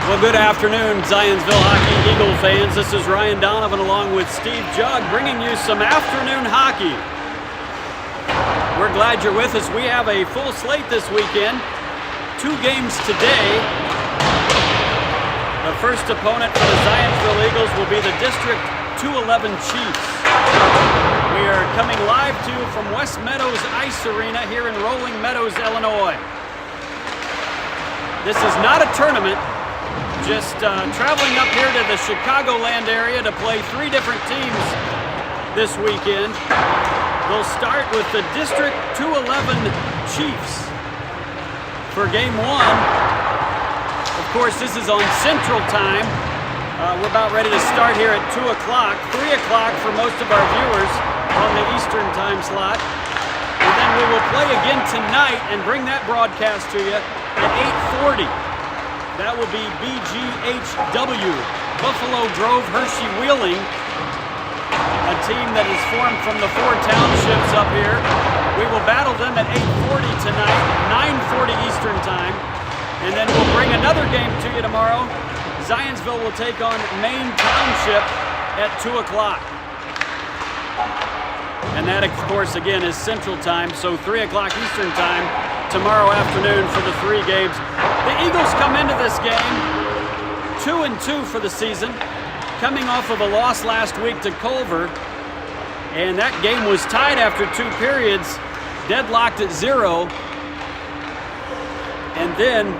Well, good afternoon, Zionsville Hockey Eagle fans. This is Ryan Donovan along with Steve Jugg bringing you some afternoon hockey. We're glad you're with us. We have a full slate this weekend. 2 games today. The first opponent for the Zionsville Eagles will be the District 211 Chiefs. We are coming live to you from West Meadows Ice Arena here in Rolling Meadows, Illinois. This is not a tournament. Just traveling up here to the Chicagoland area to play 3 different teams this weekend. They'll start with the District 211 Chiefs for Game 1. Of course, this is on Central Time. We're about ready to start here at 2 o'clock, 3 o'clock for most of our viewers on the Eastern Time slot. And then we will play again tonight and bring that broadcast to you at 8:40. That will be BGHW, Buffalo Grove Hershey Wheeling, a team that is formed from the 4 townships up here. We will battle them at 8:40 tonight, 9:40 Eastern Time, and then we'll bring another game to you tomorrow. Zionsville will take on Maine Township at 2 o'clock. And that, of course, again, is Central Time, so 3 o'clock Eastern Time tomorrow afternoon for the 3 games. The Eagles come into this game 2-2 for the season, coming off of a loss last week to Culver. And that game was tied after 2 periods, deadlocked at 0. And then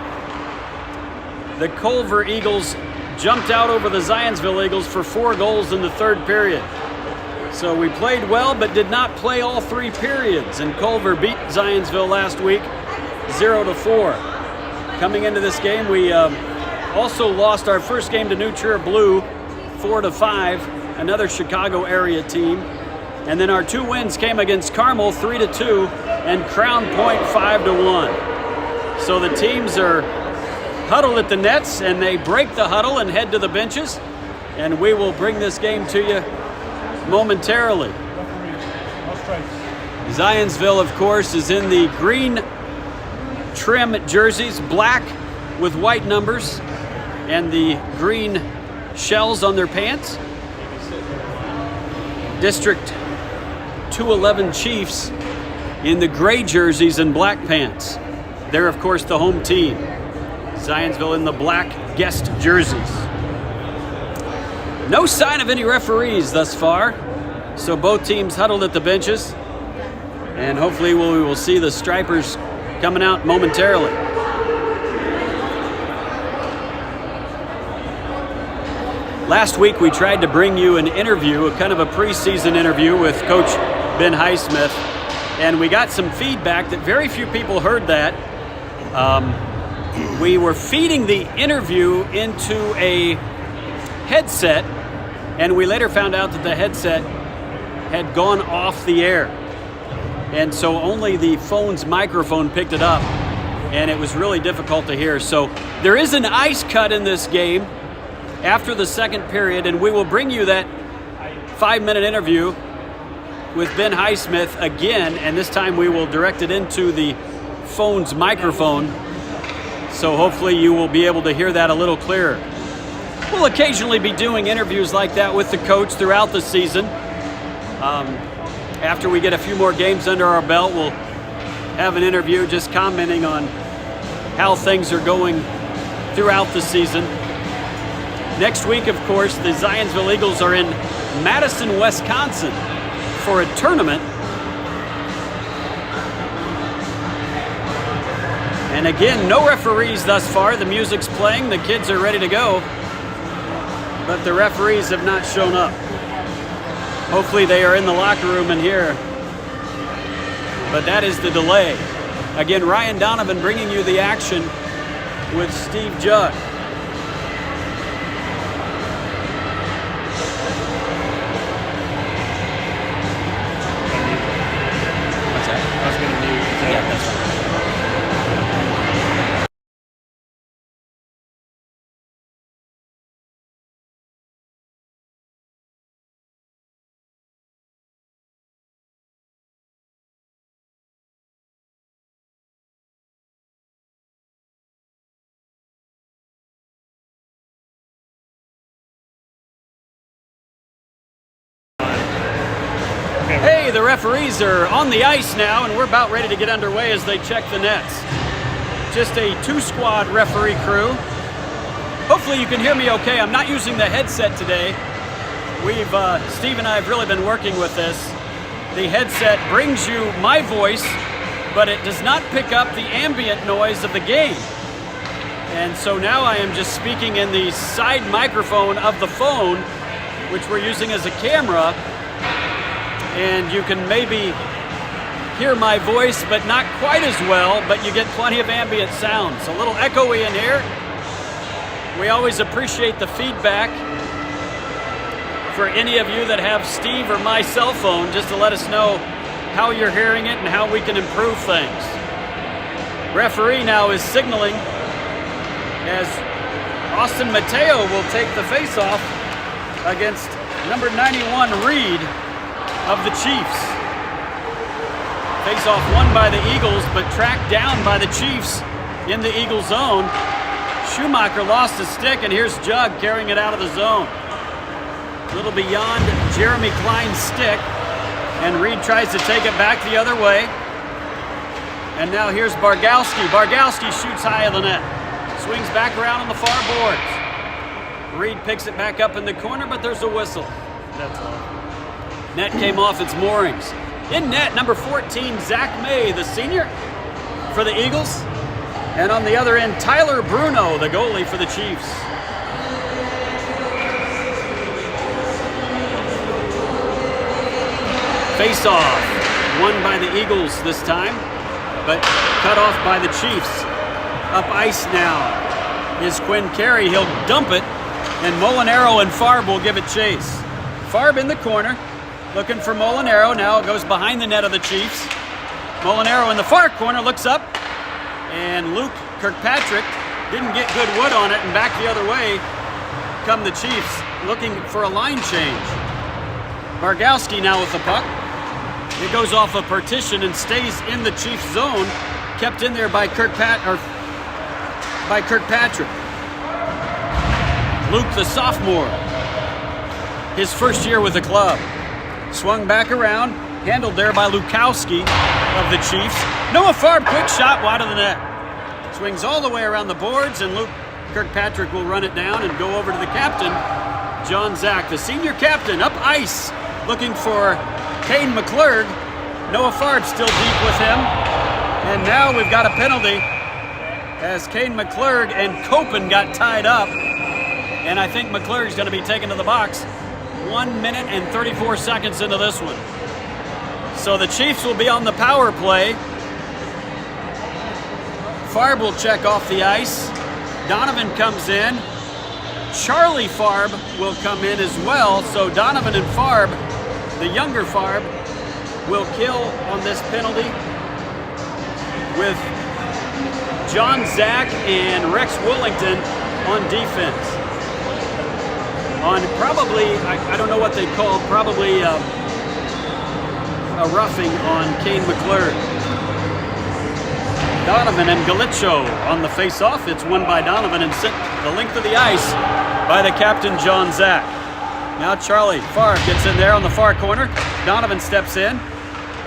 the Culver Eagles jumped out over the Zionsville Eagles for 4 goals in the 3rd period. So we played well, but did not play all 3 periods. And Culver beat Zionsville last week 0-4. Coming into this game, we also lost our first game to New Trier Blue 4-5, another Chicago area team. And then our 2 wins came against Carmel 3-2 and Crown Point 5-1. So the teams are huddled at the nets, and they break the huddle and head to the benches. And we will bring this game to you momentarily. Zionsville, of course, is in the green trim jerseys, black with white numbers, and the green shells on their pants. District 211 Chiefs in the gray jerseys and black pants. They're, of course, the home team. Zionsville in the black guest jerseys. No sign of any referees thus far, so both teams huddled at the benches, and hopefully we will see the Stripers coming out momentarily. Last week we tried to bring you an interview, a kind of a preseason interview with Coach Ben Highsmith, and we got some feedback that very few people heard that. We were feeding the interview into a headset, and we later found out that the headset had gone off the air. And so only the phone's microphone picked it up, and it was really difficult to hear. So there is an ice cut in this game after the 2nd period, and we will bring you that 5-minute interview with Ben Highsmith again, and this time we will direct it into the phone's microphone. So hopefully you will be able to hear that a little clearer. We'll occasionally be doing interviews like that with the coach throughout the season. After we get a few more games under our belt, we'll have an interview just commenting on how things are going throughout the season. Next week, of course, the Zionsville Eagles are in Madison, Wisconsin for a tournament. And again, no referees thus far. The music's playing, the kids are ready to go, but the referees have not shown up. Hopefully they are in the locker room in here, but that is the delay. Again, Ryan Donovan bringing you the action with Steve Jugg. What's that? I was going to mute. Yeah, that's fine. Hey, the referees are on the ice now, and we're about ready to get underway as they check the nets. Just a two-squad referee crew. Hopefully you can hear me okay. I'm not using the headset today. Steve and I have really been working with this. The headset brings you my voice, but it does not pick up the ambient noise of the game. And so now I am just speaking in the side microphone of the phone, which we're using as a camera. And you can maybe hear my voice, but not quite as well, but you get plenty of ambient sounds. A little echoey in here. We always appreciate the feedback for any of you that have Steve or my cell phone, just to let us know how you're hearing it and how we can improve things. Referee now is signaling as Austin Mateo will take the face-off against number 91 Reed of the Chiefs. Face-off won by the Eagles, but tracked down by the Chiefs in the Eagle zone. Schumacher lost his stick, and here's Jug carrying it out of the zone. A little beyond Jeremy Klein's stick, and Reed tries to take it back the other way. And now here's Bargowski. Bargowski shoots high of the net. Swings back around on the far boards. Reed picks it back up in the corner, but there's a whistle. That's all. Net came off its moorings. In net, number 14, Zach May, the senior for the Eagles. And on the other end, Tyler Bruno, the goalie for the Chiefs. Face-off, won by the Eagles this time, but cut off by the Chiefs. Up ice now is Quinn Carey. He'll dump it, and Molinaro and Farb will give it chase. Farb in the corner, looking for Molinaro. Now it goes behind the net of the Chiefs. Molinaro in the far corner looks up, and Luke Kirkpatrick didn't get good wood on it, and back the other way come the Chiefs, looking for a line change. Bargowski now with the puck. It goes off a partition and stays in the Chiefs zone, kept in there by Kirkpatrick. Luke, the sophomore, his first year with the club. Swung back around, handled there by Lukowski of the Chiefs. Noah Farb, quick shot wide of the net. Swings all the way around the boards, and Luke Kirkpatrick will run it down and go over to the captain, John Zach, the senior captain, up ice, looking for Kane McClurg. Noah Farb still deep with him. And now we've got a penalty as Kane McClurg and Copen got tied up. And I think McClurg's going to be taken to the box 1 minute and 34 seconds into this one. So the Chiefs will be on the power play. Farb will check off the ice. Donovan comes in. Charlie Farb will come in as well. So Donovan and Farb, the younger Farb, will kill on this penalty with John Zach and Rex Willington on defense. On probably, I don't know what they call, probably a roughing on Kane McClurg. Donovan and Galicio on the face-off. It's won by Donovan and sent the length of the ice by the captain, John Zach. Now Charlie Farb gets in there on the far corner. Donovan steps in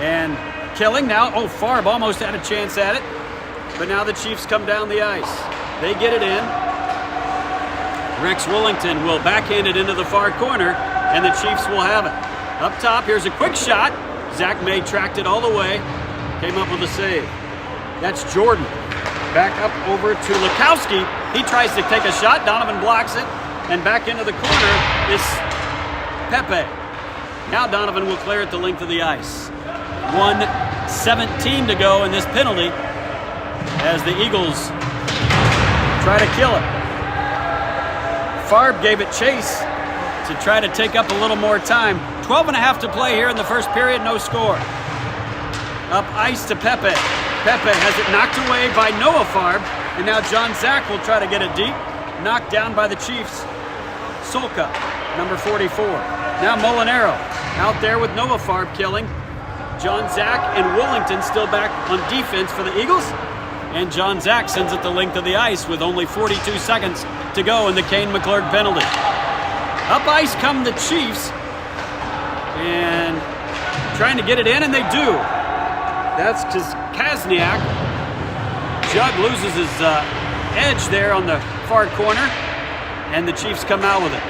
and killing now. Oh, Farb almost had a chance at it. But now the Chiefs come down the ice. They get it in. Rex Willington will backhand it into the far corner, and the Chiefs will have it. Up top, here's a quick shot. Zach May tracked it all the way. Came up with a save. That's Jordan. Back up over to Lukowski. He tries to take a shot. Donovan blocks it. And back into the corner is Pepe. Now Donovan will clear it the length of the ice. 1:17 to go in this penalty as the Eagles try to kill it. Farb gave it chase to try to take up a little more time. 12.5 to play here in the first period, no score. Up ice to Pepe. Pepe has it knocked away by Noah Farb, and now John Zach will try to get it deep. Knocked down by the Chiefs. Solka, number 44. Now Molinaro out there with Noah Farb killing. John Zach and Willington still back on defense for the Eagles. And John Zach sends it the length of the ice with only 42 seconds to go in the Kane McClurg penalty. Up ice come the Chiefs. And trying to get it in, and they do. That's because Kazniak. Jug loses his edge there on the far corner, and the Chiefs come out with it.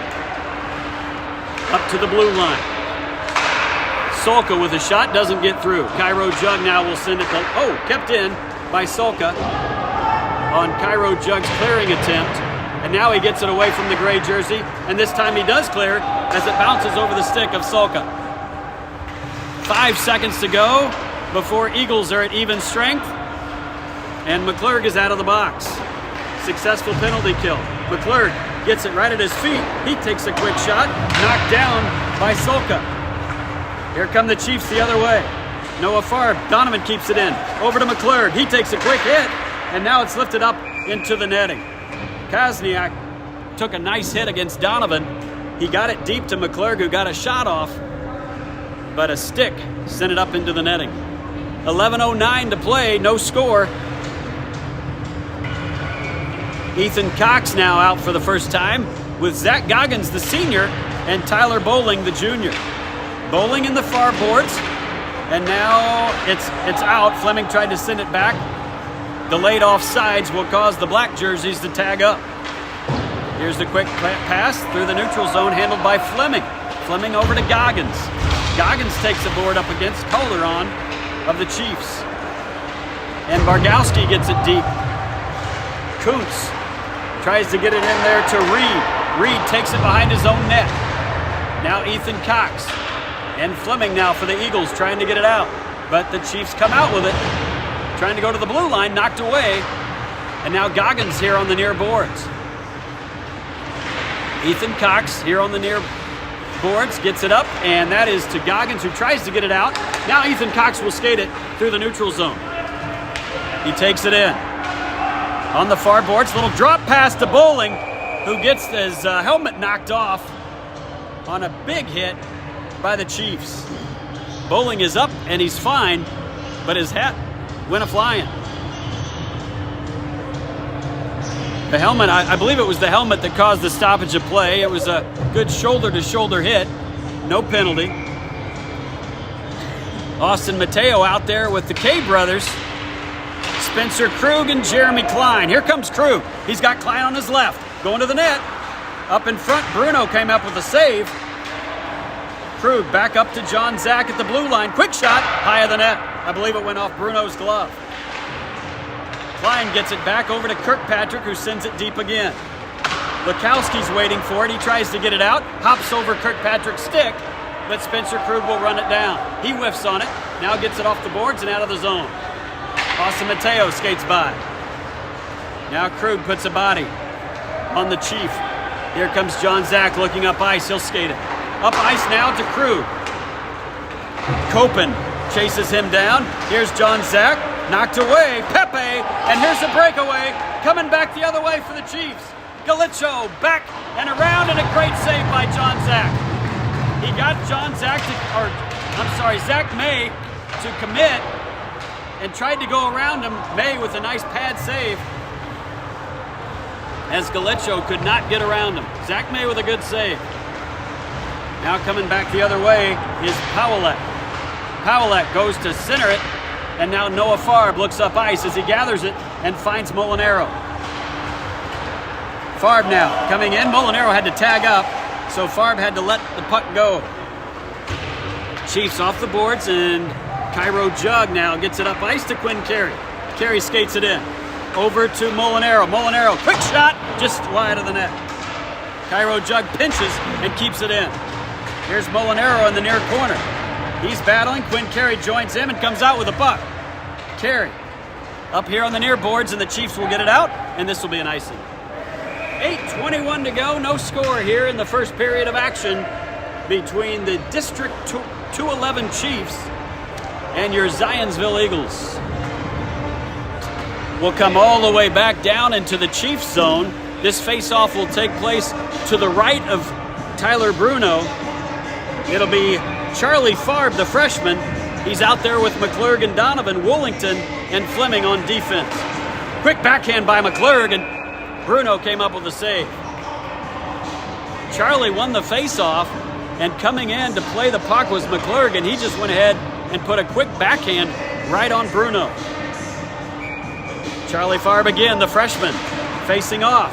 Up to the blue line. Solka with a shot, doesn't get through. Cairo Jug now will send it to, kept in by Solka on Cairo Jug's clearing attempt. And now he gets it away from the gray jersey, and this time he does clear as it bounces over the stick of Solka. 5 seconds to go before Eagles are at even strength, and McClurg is out of the box. Successful penalty kill. McClurg gets it right at his feet. He takes a quick shot, knocked down by Solka. Here come the Chiefs the other way. Noah Farb, Donovan keeps it in. Over to McClurg. He takes a quick hit, and now it's lifted up into the netting. Kazniak took a nice hit against Donovan. He got it deep to McClurg, who got a shot off, but a stick sent it up into the netting. 11:09 to play, no score. Ethan Cox now out for the first time with Zach Goggins, the senior, and Tyler Bowling, the junior. Bowling in the far boards, and now it's out. Fleming tried to send it back. Delayed offsides will cause the black jerseys to tag up. Here's the quick pass through the neutral zone handled by Fleming. Fleming over to Goggins. Goggins takes the board up against Calderon of the Chiefs. And Bargowski gets it deep. Kuntz tries to get it in there to Reed. Reed takes it behind his own net. Now Ethan Cox. And Fleming now for the Eagles trying to get it out. But the Chiefs come out with it. Trying to go to the blue line, knocked away. And now Goggins here on the near boards. Ethan Cox here on the near boards, gets it up, and that is to Goggins, who tries to get it out. Now Ethan Cox will skate it through the neutral zone. He takes it in. On the far boards, little drop pass to Bowling, who gets his helmet knocked off on a big hit by the Chiefs. Bowling is up, and he's fine, but his hat went a-flying. The helmet, I believe it was the helmet that caused the stoppage of play. It was a good shoulder-to-shoulder hit. No penalty. Austin Mateo out there with the K brothers. Spencer Krug and Jeremy Klein. Here comes Krug. He's got Klein on his left. Going to the net. Up in front, Bruno came up with a save. Krug back up to John Zach at the blue line. Quick shot, high of the net. I believe it went off Bruno's glove. Klein gets it back over to Kirkpatrick, who sends it deep again. Lukowski's waiting for it. He tries to get it out. Hops over Kirkpatrick's stick, but Spencer Krug will run it down. He whiffs on it. Now gets it off the boards and out of the zone. Austin Mateo skates by. Now Krug puts a body on the Chief. Here comes John Zach looking up ice. He'll skate it. Up ice now to Krug. Copen chases him down. Here's John Zach. Knocked away. Pepe. And here's the breakaway. Coming back the other way for the Chiefs. Galicho back and around, and a great save by John Zach. He got Zach May to commit and tried to go around him. May with a nice pad save, as Galicho could not get around him. Zach May with a good save. Now coming back the other way is Powellette. Powellette goes to center it, and now Noah Farb looks up ice as he gathers it and finds Molinaro. Farb now coming in. Molinaro had to tag up, so Farb had to let the puck go. Chiefs off the boards, and Cairo Jug now gets it up ice to Quinn Carey. Carey skates it in. Over to Molinaro. Molinaro, quick shot, just wide of the net. Cairo Jug pinches and keeps it in. Here's Molinaro in the near corner. He's battling. Quinn Carey joins him and comes out with a puck. Carey up here on the near boards, and the Chiefs will get it out, and this will be an icing. 8:21 to go. No score here in the first period of action between the District 211 Chiefs and your Zionsville Eagles. We'll come all the way back down into the Chiefs zone. This face-off will take place to the right of Tyler Bruno. It'll be Charlie Farb, the freshman. He's out there with McClurg and Donovan, Woolington, and Fleming on defense. Quick backhand by McClurg, and Bruno came up with a save. Charlie won the face-off, And coming in to play the puck was McClurg, and he just went ahead and put a quick backhand right on Bruno. Charlie Farb again, the freshman, facing off.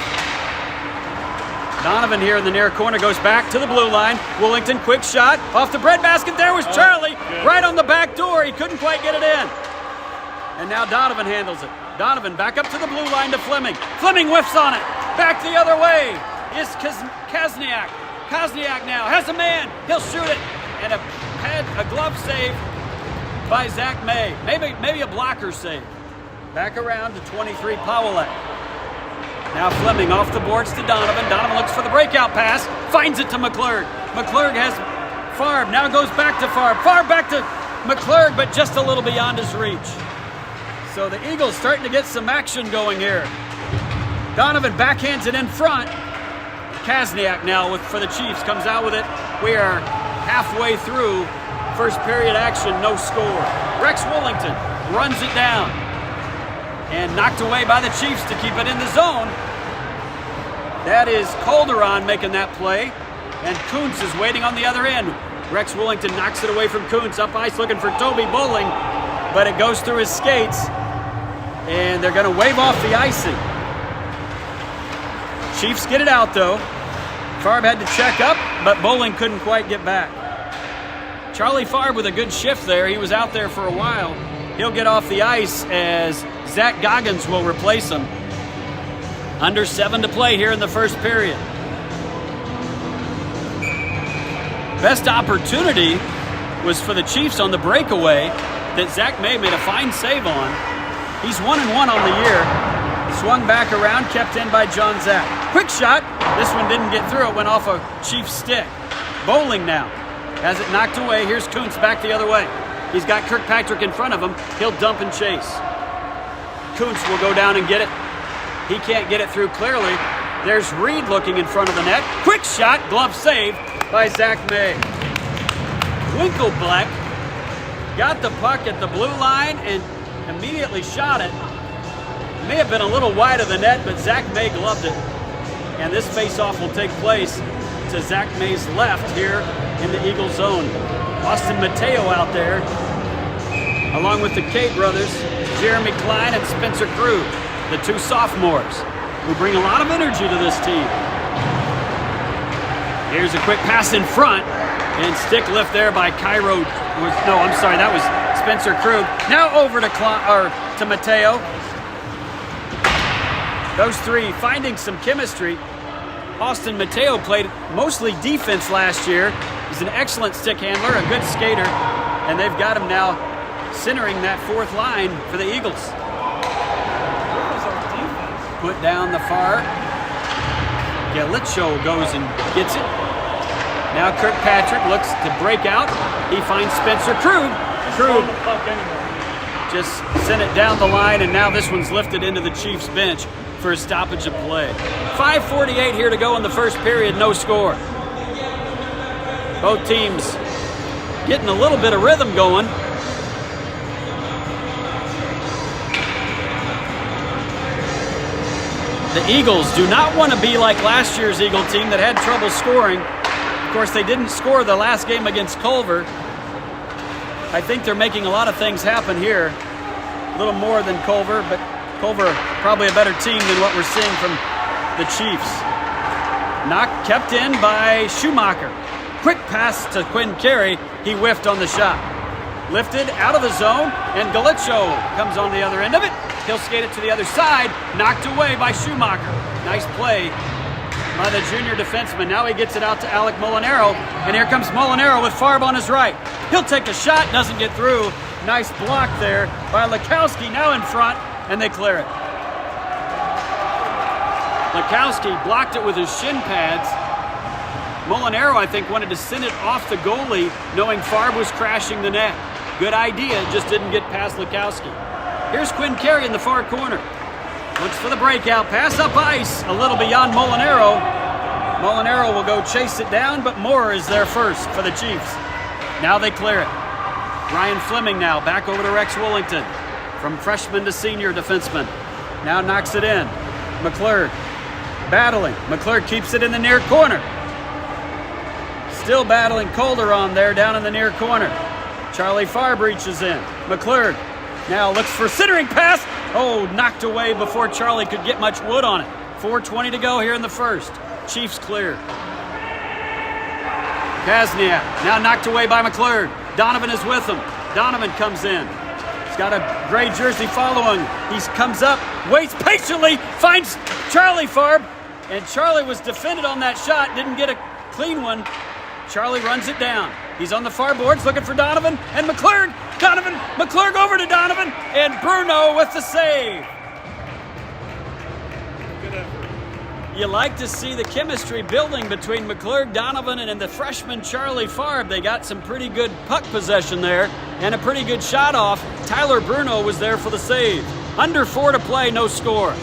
Donovan here in the near corner goes back to the blue line. Willington, quick shot off the breadbasket. There was Charlie right on the back door. He couldn't quite get it in. And now Donovan handles it. Donovan back up to the blue line to Fleming. Fleming whiffs on it. Back the other way is Kazniak. Kazniak now has a man. He'll shoot it. And a glove save by Zach May. Maybe a blocker save. Back around to 23, Powellette. Now Fleming off the boards to Donovan. Donovan looks for the breakout pass. Finds it to McClurg. McClurg has Farb. Now goes back to Farb. Farb back to McClurg, but just a little beyond his reach. So the Eagles starting to get some action going here. Donovan backhands it in front. Kazniak now for the Chiefs comes out with it. We are halfway through first period action, no score. Rex Willington runs it down and knocked away by the Chiefs to keep it in the zone. That is Calderon making that play, and Kuntz is waiting on the other end. Rex Willington knocks it away from Kuntz, up ice looking for Toby Bowling, but it goes through his skates, and they're going to wave off the icing. Chiefs get it out though. Farb had to check up, but Bowling couldn't quite get back. Charlie Farb with a good shift there. He was out there for a while. He'll get off the ice as Zach Goggins will replace him. Under 7 to play here in the first period. Best opportunity was for the Chiefs on the breakaway that Zach May made a fine save on. He's 1-1 on the year. Swung back around, kept in by John Zach. Quick shot. This one didn't get through. It went off a Chiefs stick. Bowling now has it knocked away. Here's Kuntz back the other way. He's got Kirkpatrick in front of him. He'll dump and chase. Kuntz will go down and get it. He can't get it through clearly. There's Reed looking in front of the net. Quick shot, glove save by Zach May. Winkelblack got the puck at the blue line and immediately shot it. May have been a little wide of the net, but Zach May gloved it. And this face-off will take place to Zach May's left here in the Eagle zone. Austin Mateo out there, along with the Kate brothers, Jeremy Klein and Spencer Krug, the two sophomores, who bring a lot of energy to this team. Here's a quick pass in front, and stick lift there by Cairo. That was Spencer Krug. Now over to Mateo. Those three finding some chemistry. Austin Mateo played mostly defense last year. He's an excellent stick handler, a good skater, and they've got him now centering that fourth line for the Eagles. Put down the far. Galitcho goes and gets it. Now Kirkpatrick looks to break out. He finds Spencer Krug. Krug just sent it down the line, and now this one's lifted into the Chiefs bench for a stoppage of play. 5:48 here to go in the first period, no score. Both teams getting a little bit of rhythm going. The Eagles do not want to be like last year's Eagle team that had trouble scoring. Of course, they didn't score the last game against Culver. I think they're making a lot of things happen here. A little more than Culver, but Culver probably a better team than what we're seeing from the Chiefs. Kept in by Schumacher. Quick pass to Quinn Carey. He whiffed on the shot. Lifted out of the zone, and Galitcho comes on the other end of it. He'll skate it to the other side. Knocked away by Schumacher. Nice play by the junior defenseman. Now he gets it out to Alec Molinaro, and here comes Molinaro with Farb on his right. He'll take a shot, doesn't get through. Nice block there by Lekowski, now in front, and they clear it. Lekowski blocked it with his shin pads. Molinaro, I think, wanted to send it off the goalie, knowing Farb was crashing the net. Good idea, just didn't get past Lekowski. Here's Quinn Carey in the far corner. Looks for the breakout pass up ice, a little beyond Molinaro. Molinaro will go chase it down, but Moore is there first for the Chiefs. Now they clear it. Ryan Fleming now back over to Rex Willington. From freshman to senior defenseman. Now knocks it in. McClurg battling. McClurg keeps it in the near corner. Still battling Calderon there down in the near corner. Charlie Farb reaches in. McClurg now looks for centering pass. Oh, knocked away before Charlie could get much wood on it. 4:20 to go here in the first. Chiefs clear. Kazniak now knocked away by McClurg. Donovan is with him. Donovan comes in. He's got a gray jersey following. He comes up, waits patiently, finds Charlie Farb. And Charlie was defended on that shot, didn't get a clean one. Charlie runs it down. He's on the far boards looking for Donovan and McClurg. McClurg over to Donovan, and Bruno with the save. Good effort. You like to see the chemistry building between McClurg, Donovan, and the freshman Charlie Farb. They got some pretty good puck possession there and a pretty good shot off. Tyler Bruno was there for the save. Under 4 to play, no score.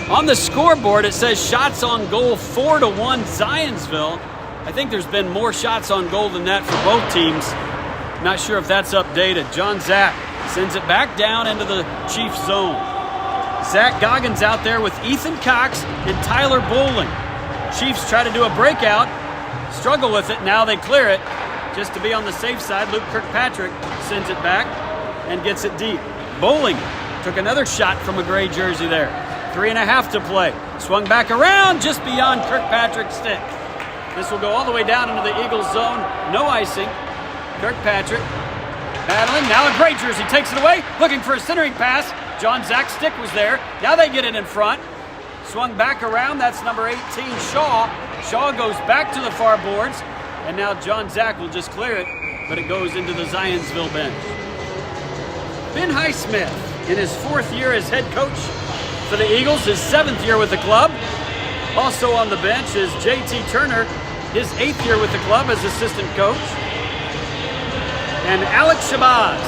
On the scoreboard, it says shots on goal 4-1 Zionsville. I think there's been more shots on goal than that for both teams. Not sure if that's updated. John Zach sends it back down into the Chiefs zone. Zach Goggins out there with Ethan Cox and Tyler Bowling. Chiefs try to do a breakout, struggle with it. Now they clear it. Just to be on the safe side, Luke Kirkpatrick sends it back and gets it deep. Bowling took another shot from a gray jersey there. 3.5 to play. Swung back around just beyond Kirkpatrick's stick. This will go all the way down into the Eagles zone. No icing. Kirkpatrick battling. Now a gray jersey takes it away. Looking for a centering pass. John Zach's stick was there. Now they get it in front. Swung back around. That's number 18, Shaw. Shaw goes back to the far boards. And now John Zach will just clear it. But it goes into the Zionsville bench. Ben Highsmith in his 4th year as head coach for the Eagles, his 7th year with the club. Also on the bench is J.T. Turner, his 8th year with the club as assistant coach. And Alex Shabazz,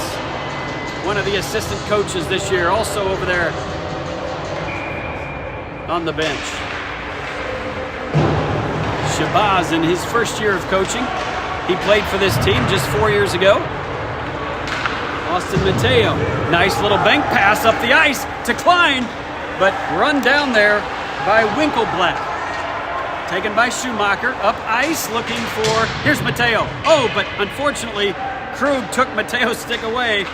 one of the assistant coaches this year, also over there on the bench. Shabazz in his 1st year of coaching. He played for this team just 4 years ago. Austin Mateo, nice little bank pass up the ice to Klein, but run down there by Winkelblatt. Taken by Schumacher, up ice, looking for, here's Mateo. Oh, but unfortunately, Krug took Mateo's stick away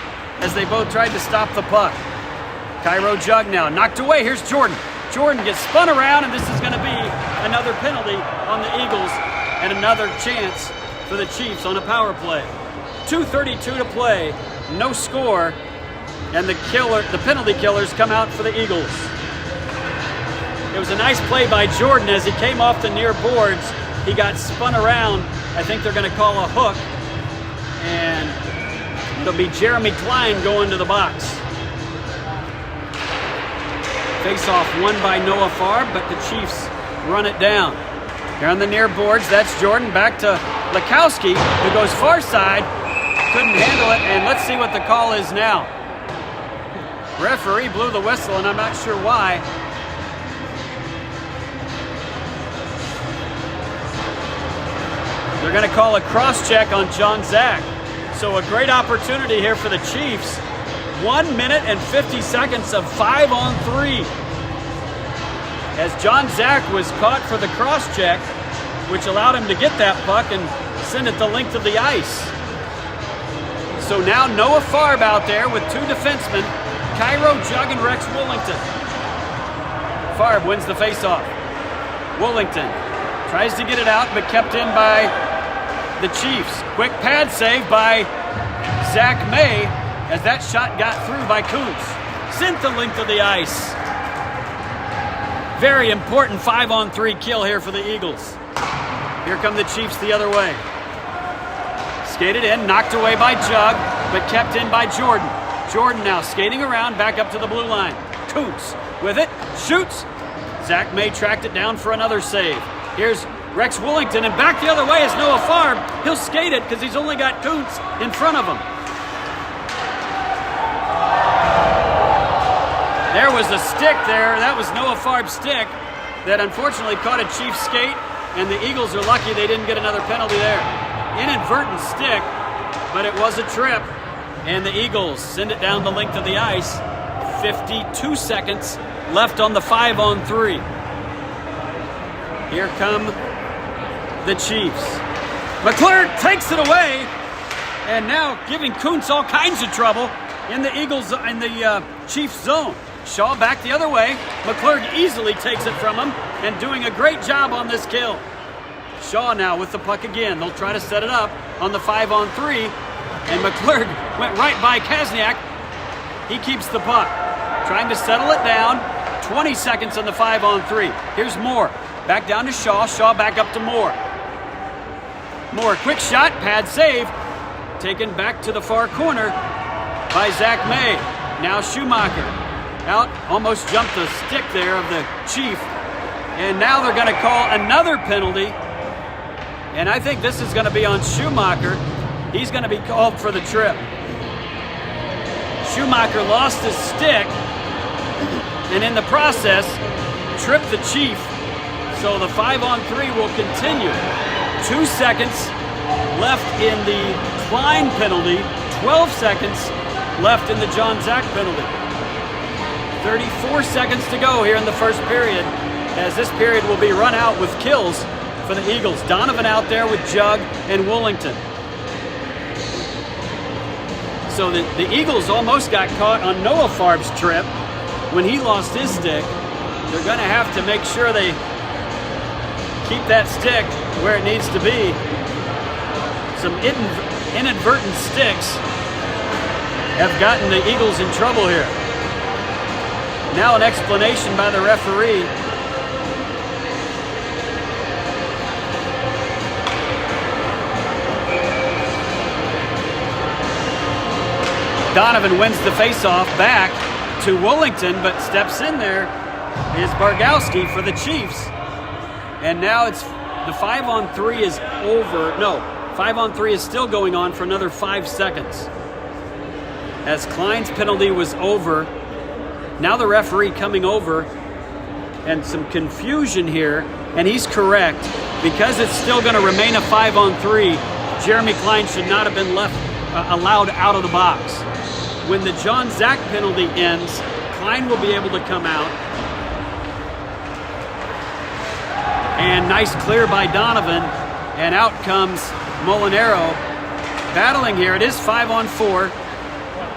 as they both tried to stop the puck. Cairo Jug now, knocked away, here's Jordan. Jordan gets spun around, and this is going to be another penalty on the Eagles and another chance for the Chiefs on a power play. 2:32 to play, no score, and the penalty killers come out for the Eagles. It was a nice play by Jordan as he came off the near boards. He got spun around. I think they're going to call a hook, and it'll be Jeremy Klein going to the box. Face-off won by Noah Farb, but the Chiefs run it down. Here on the near boards, that's Jordan. Back to Lekowski, who goes far side. Couldn't handle it, and let's see what the call is now. Referee blew the whistle, and I'm not sure why. They're going to call a cross-check on John Zach. So a great opportunity here for the Chiefs. 1 minute and 50 seconds of 5-on-3. As John Zach was caught for the cross-check, which allowed him to get that puck and send it the length of the ice. So now Noah Farb out there with 2 defensemen, Cairo Jug and Rex Wollington. Farb wins the faceoff. Wollington tries to get it out, but kept in by the Chiefs. Quick pad save by Zach May as that shot got through by Kuntz. Sent the length of the ice. Very important 5-on-3 kill here for the Eagles. Here come the Chiefs the other way. Skated in, knocked away by Jug, but kept in by Jordan. Jordan now skating around, back up to the blue line. Kuntz with it, shoots. Zach May tracked it down for another save. Here's Rex Wollington, and back the other way is Noah Farb. He'll skate it because he's only got Kuntz in front of him. There was a stick there. That was Noah Farb's stick that unfortunately caught a Chiefs skate, and the Eagles are lucky they didn't get another penalty there. Inadvertent stick, but it was a trip, and the Eagles send it down the length of the ice. 52 seconds left on the 5-on-3. Here come the Chiefs. McClurg takes it away, and now giving Kuntz all kinds of trouble in the Chiefs zone. Shaw back the other way. McClurg easily takes it from him and doing a great job on this kill. Shaw now with the puck again. They'll try to set it up on the 5-on-3, and McClurg went right by Kazniak. He keeps the puck, trying to settle it down. 20 seconds on the 5-on-3. Here's Moore. Back down to Shaw. Shaw back up to Moore. Moore, quick shot, pad save. Taken back to the far corner by Zach May. Now Schumacher. Out, almost jumped the stick there of the Chief. And now they're going to call another penalty. And I think this is going to be on Schumacher. He's going to be called for the trip. Schumacher lost his stick, and in the process, tripped the Chief. So the 5-on-3 will continue. 2 seconds left in the Klein penalty, 12 seconds left in the John Zach penalty. 34 seconds to go here in the first period, as this period will be run out with kills for the Eagles. Donovan out there with Jug and Wollington. So the Eagles almost got caught on Noah Farb's trip when he lost his stick. They're going to have to make sure they keep that stick where it needs to be. Some inadvertent sticks have gotten the Eagles in trouble here. Now an explanation by the referee. Donovan wins the faceoff back to Wollington, but steps in there is Bargowski for the Chiefs. And now it's the 5-on-3 is over. No, 5-on-3 is still going on for another 5 seconds. As Klein's penalty was over, now the referee coming over, and some confusion here, and he's correct. Because it's still going to remain a 5-on-3, Jeremy Klein should not have been allowed out of the box. When the John Zach penalty ends, Klein will be able to come out. And nice clear by Donovan, and out comes Molinaro. Battling here, it is 5-on-4.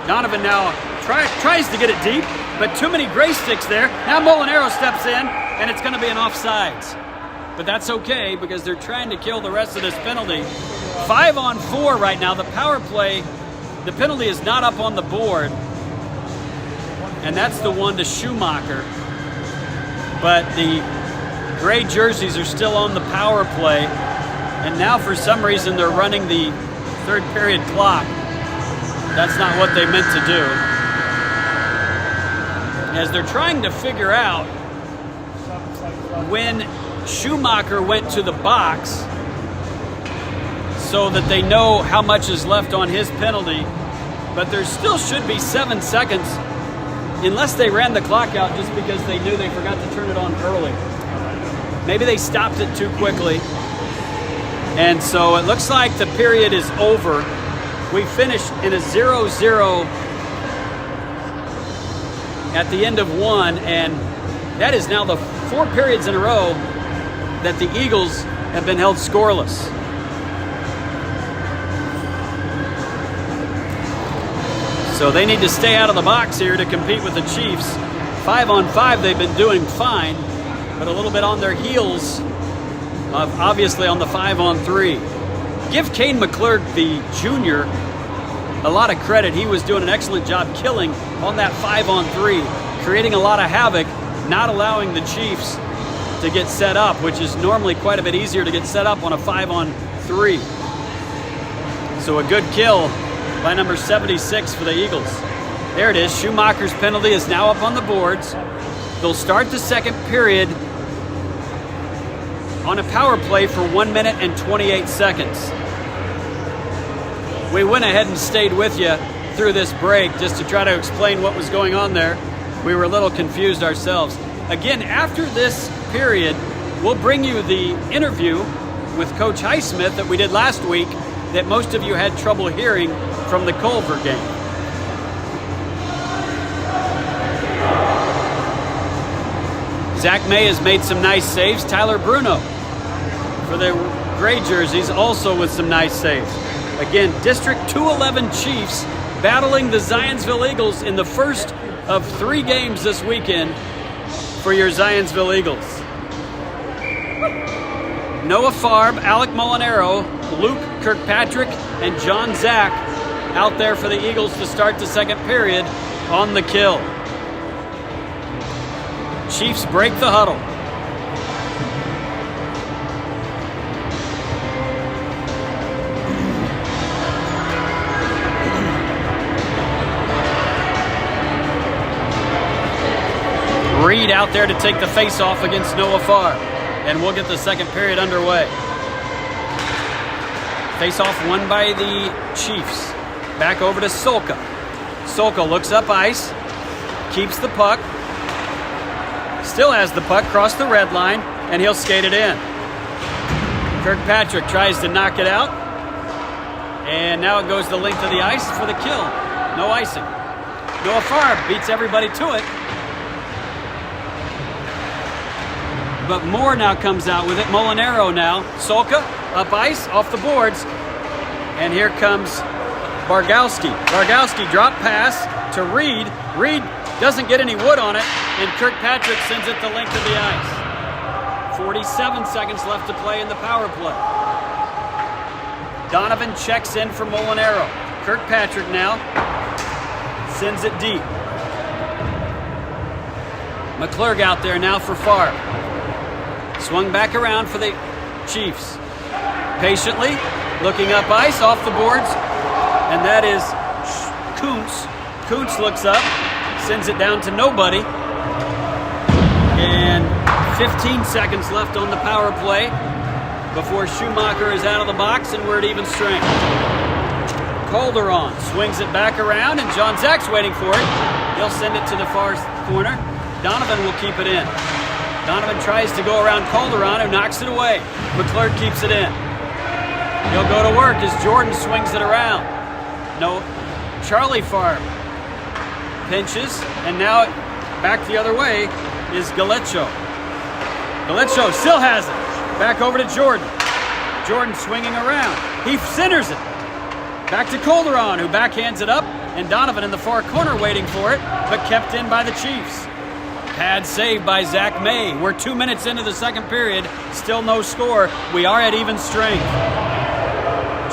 Donovan now tries to get it deep, but too many gray sticks there. Now Molinaro steps in, and it's going to be an offsides. But that's okay, because they're trying to kill the rest of this penalty. 5-on-4 right now. The power play, the penalty is not up on the board, and that's the one to Schumacher. But the gray jerseys are still on the power play, and now for some reason they're running the third period clock. That's not what they meant to do. As they're trying to figure out when Schumacher went to the box so that they know how much is left on his penalty, but there still should be 7 seconds unless they ran the clock out just because they knew they forgot to turn it on early. Maybe they stopped it too quickly. And so it looks like the period is over. We finished in a 0-0 at the end of one, and that is now the 4 periods in a row that the Eagles have been held scoreless. So they need to stay out of the box here to compete with the Chiefs. 5-on-5 they've been doing fine, but a little bit on their heels, obviously on the 5-on-3. Give Kane McClurg, the junior, a lot of credit. He was doing an excellent job killing on that 5-on-3, creating a lot of havoc, not allowing the Chiefs to get set up, which is normally quite a bit easier to get set up on a 5-on-3. So a good kill by number 76 for the Eagles. There it is. Schumacher's penalty is now up on the boards. They'll start the second period on a power play for 1 minute and 28 seconds. We went ahead and stayed with you through this break just to try to explain what was going on there. We were a little confused ourselves. Again, after this period, we'll bring you the interview with Coach Highsmith that we did last week that most of you had trouble hearing from the Culver game. Zach May has made some nice saves. Tyler Bruno for the gray jerseys also with some nice saves. Again, District 211 Chiefs battling the Zionsville Eagles in the first of 3 games this weekend for your Zionsville Eagles. Noah Farb, Alec Molinaro, Luke Kirkpatrick, and John Zach out there for the Eagles to start the second period on the kill. Chiefs break the huddle. Reed out there to take the face-off against Noah Farr, and we'll get the second period underway. Face-off won by the Chiefs. Back over to Solka. Solka looks up ice, keeps the puck, still has the puck, cross the red line, and he'll skate it in. Kirkpatrick tries to knock it out, and now it goes the length of the ice for the kill. No icing. Noah Farr beats everybody to it. But Moore now comes out with it. Molinaro now. Solka, up ice, off the boards. And here comes Bargowski. Bargowski drop pass to Reed. Reed doesn't get any wood on it, and Kirkpatrick sends it the length of the ice. 47 seconds left to play in the power play. Donovan checks in for Molinaro. Kirkpatrick now sends it deep. McClurg out there now for Farr. Swung back around for the Chiefs. Patiently, looking up ice, off the boards, and that is Kuntz. Kuntz looks up, sends it down to nobody, and 15 seconds left on the power play before Schumacher is out of the box and we're at even strength. Calderon swings it back around, and John Zach's waiting for it. He'll send it to the far corner. Donovan will keep it in. Donovan tries to go around Calderon, who knocks it away. McClurg keeps it in. He'll go to work as Jordan swings it around. No, Charlie Farr pinches, and now back the other way is Galecho. Galecho still has it. Back over to Jordan. Jordan swinging around. He centers it. Back to Calderon, who backhands it up, and Donovan in the far corner waiting for it, but kept in by the Chiefs. Pad saved by Zach May. We're 2 minutes into the second period. Still no score. We are at even strength.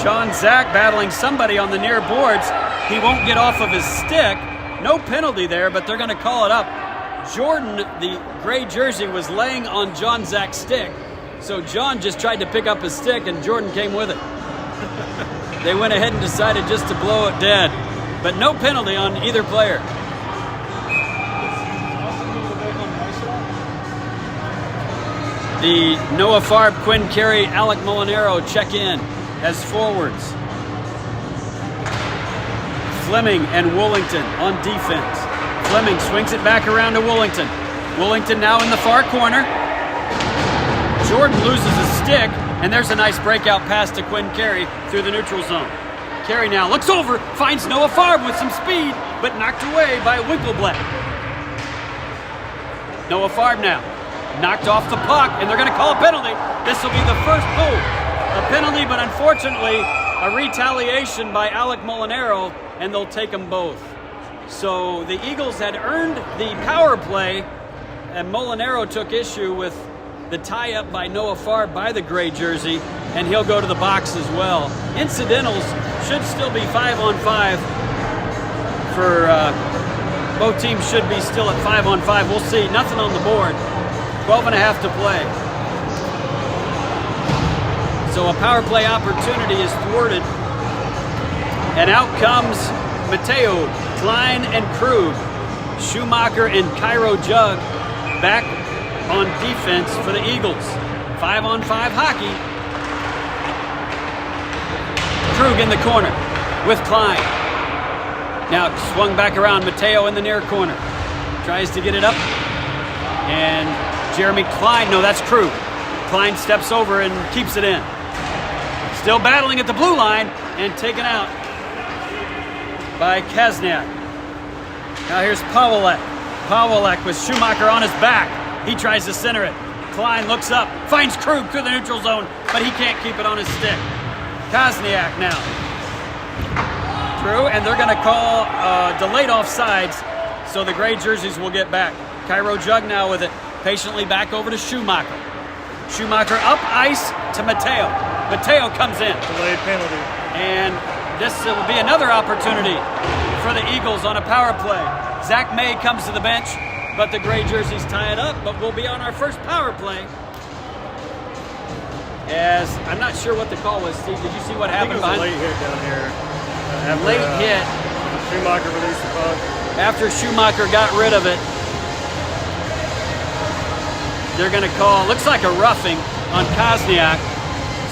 John Zach battling somebody on the near boards. He won't get off of his stick. No penalty there, but they're going to call it up. Jordan, the gray jersey, was laying on John Zach's stick. So John just tried to pick up his stick, and Jordan came with it. They went ahead and decided just to blow it dead. But no penalty on either player. The Noah Farb, Quinn Carey, Alec Molinaro check in as forwards. Fleming and Woolington on defense. Fleming swings it back around to Woolington. Woolington now in the far corner. Jordan loses his stick, and there's a nice breakout pass to Quinn Carey through the neutral zone. Carey now looks over, finds Noah Farb with some speed, but knocked away by Winkleblatt. Noah Farb now. Knocked off the puck, and they're going to call a penalty. This will be the first, a penalty, but unfortunately, a retaliation by Alec Molinaro, and they'll take them both. So the Eagles had earned the power play, and Molinaro took issue with the tie-up by Noah Farb by the gray jersey, and he'll go to the box as well. Incidentals should still be 5-on-5 for both teams should be still at 5-on-5. We'll see. Nothing on the board. 12 and a half to play. So a power play opportunity is thwarted. And out comes Mateo, Klein, and Krug. Schumacher and Cairo Jug back on defense for the Eagles. 5-on-5 hockey. Krug in the corner with Klein. Now swung back around. Mateo in the near corner. Tries to get it up. And Jeremy Klein, no, that's Krug. Klein steps over and keeps it in. Still battling at the blue line and taken out by Kazniak. Now here's Pawelek. Pawelek with Schumacher on his back. He tries to center it. Klein looks up, finds Krug through the neutral zone, but he can't keep it on his stick. Kosniak now. Through, and they're going to call delayed offsides, so the gray jerseys will get back. Cairo Jug now with it, patiently back over to Schumacher. Schumacher up ice to Matteo. Matteo comes in. Delayed penalty. And this will be another opportunity for the Eagles on a power play. Zach May comes to the bench, but the gray jerseys tie it up, but we'll be on our first power play. As I'm not sure what the call was, Steve. Did you see what happened I think behind? it was a late hit down here. Late hit. Schumacher released the puck. After Schumacher got rid of it, they're going to call, looks like a roughing on Kosniak.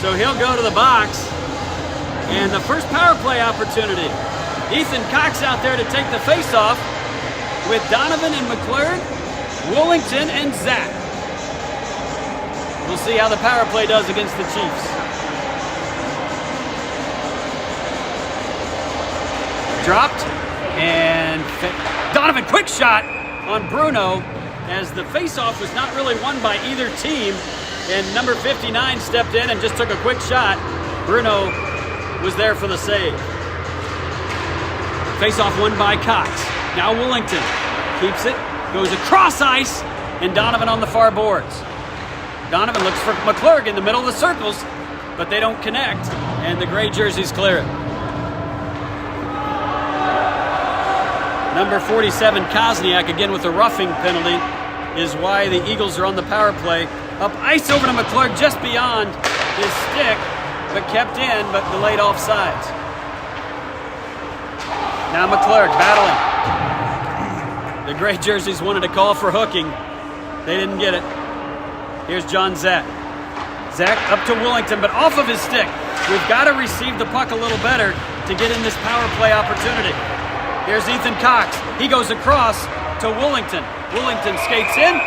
So he'll go to the box. And the first power play opportunity. Ethan Cox out there to take the face-off with Donovan and McClurg, Willington and Zach. We'll see how the power play does against the Chiefs. Dropped, and Donovan, quick shot on Bruno, as the face-off was not really won by either team, and number 59 stepped in and just took a quick shot. Bruno was there for the save. Face-off won by Cox. Now Willington keeps it, goes across ice, and Donovan on the far boards. Donovan looks for McClurg in the middle of the circles, but they don't connect, and the gray jerseys clear it. Number 47, Kosniak, again with a roughing penalty, is why the Eagles are on the power play. Up ice over to McClurg, just beyond his stick, but kept in, but delayed offsides. Now McClurg battling. The gray jerseys wanted to call for hooking. They didn't get it. Here's John Zach. Zach up to Willington, but off of his stick. We've got to receive the puck a little better to get in this power play opportunity. Here's Ethan Cox. He goes across to Willington. Willington skates in,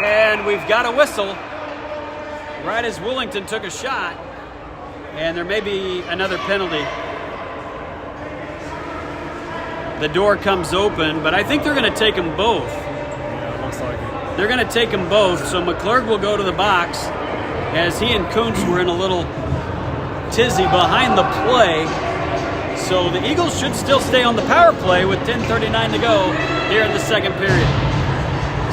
and we've got a whistle right as Willington took a shot, and there may be another penalty. The door comes open, but I think they're going to take them both. Yeah, it looks like it. They're going to take them both, so McClurg will go to the box as he and Kuntz were in a little tizzy behind the play. So the Eagles should still stay on the power play with 10:39 to go here in the second period.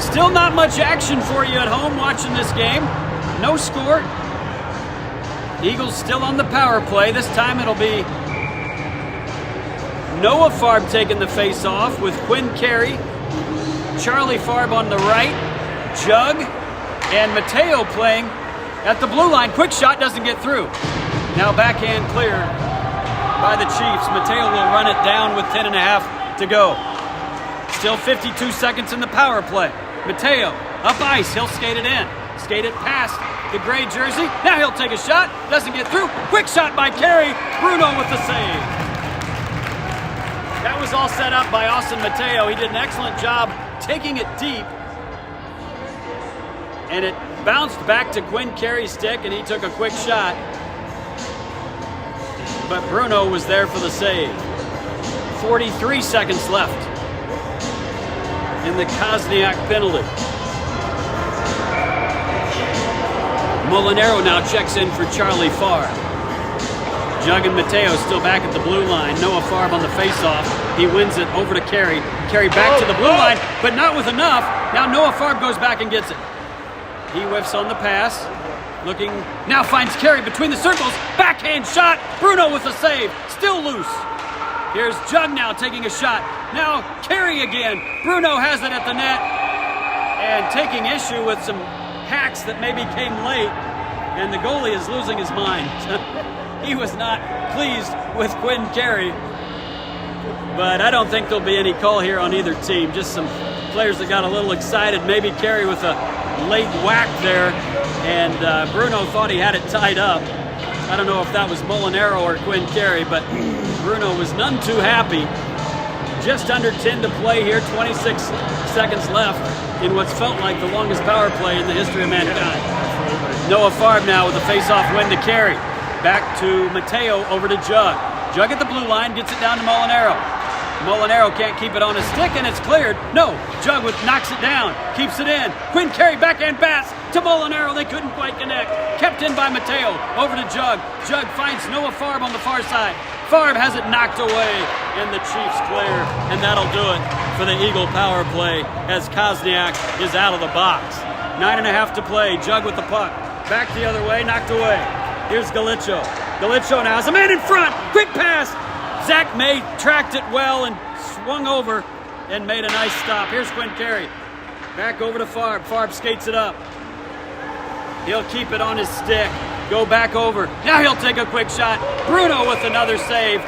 Still not much action for you at home watching this game. No score. Eagles still on the power play. This time it'll be Noah Farb taking the face-off with Quinn Carey, Charlie Farb on the right, Jug, and Matteo playing at the blue line. Quick shot doesn't get through. Now backhand cleared by the Chiefs. Matteo will run it down with 10.5 to go. Still 52 seconds in the power play. Matteo up ice. He'll skate it in. Skate it past the gray jersey. Now he'll take a shot. Doesn't get through. Quick shot by Carey. Bruno with the save. That was all set up by Austin Matteo. He did an excellent job taking it deep. And it bounced back to Quinn Carey's stick, and he took a quick shot. But Bruno was there for the save. 43 seconds left in the Kosniak penalty. Molinaro now checks in for Charlie Farb. Jug and Matteo still back at the blue line. Noah Farb on the faceoff. He wins it over to Carey. Carey back to the blue line, but not with enough. Now Noah Farb goes back and gets it. He whiffs on the pass. Looking, now finds Carey between the circles. Backhand shot. Bruno with the save. Still loose. Here's Jug now taking a shot. Now Carey again. Bruno has it at the net. And taking issue with some hacks that maybe came late. And the goalie is losing his mind. He was not pleased with Quinn Carey. But I don't think there'll be any call here on either team. Just some players that got a little excited. Maybe Carey with a late whack there. And Bruno thought he had it tied up. I don't know if that was Molinaro or Quinn Carey, but Bruno was none too happy. Just under 10 to play here, 26 seconds left in what's felt like the longest power play in the history of mankind. Noah Farb now with a face-off win to Carey. Back to Matteo over to Jug. Jug at the blue line, gets it down to Molinaro. Molinaro can't keep it on his stick, and it's cleared. No, Jug knocks it down, keeps it in. Quinn Carey backhand pass to Molinaro. They couldn't quite connect. Kept in by Mateo. Over to Jug. Jug finds Noah Farb on the far side. Farb has it knocked away, and the Chiefs clear, and that'll do it for the Eagle power play as Kosniak is out of the box. 9.5 to play. Jug with the puck. Back the other way, knocked away. Here's Galicio. Galicio now has a man in front. Quick pass. Zach May tracked it well and swung over and made a nice stop. Here's Quinn Carey. Back over to Farb. Farb skates it up. He'll keep it on his stick. Go back over. Now he'll take a quick shot. Bruno with another save.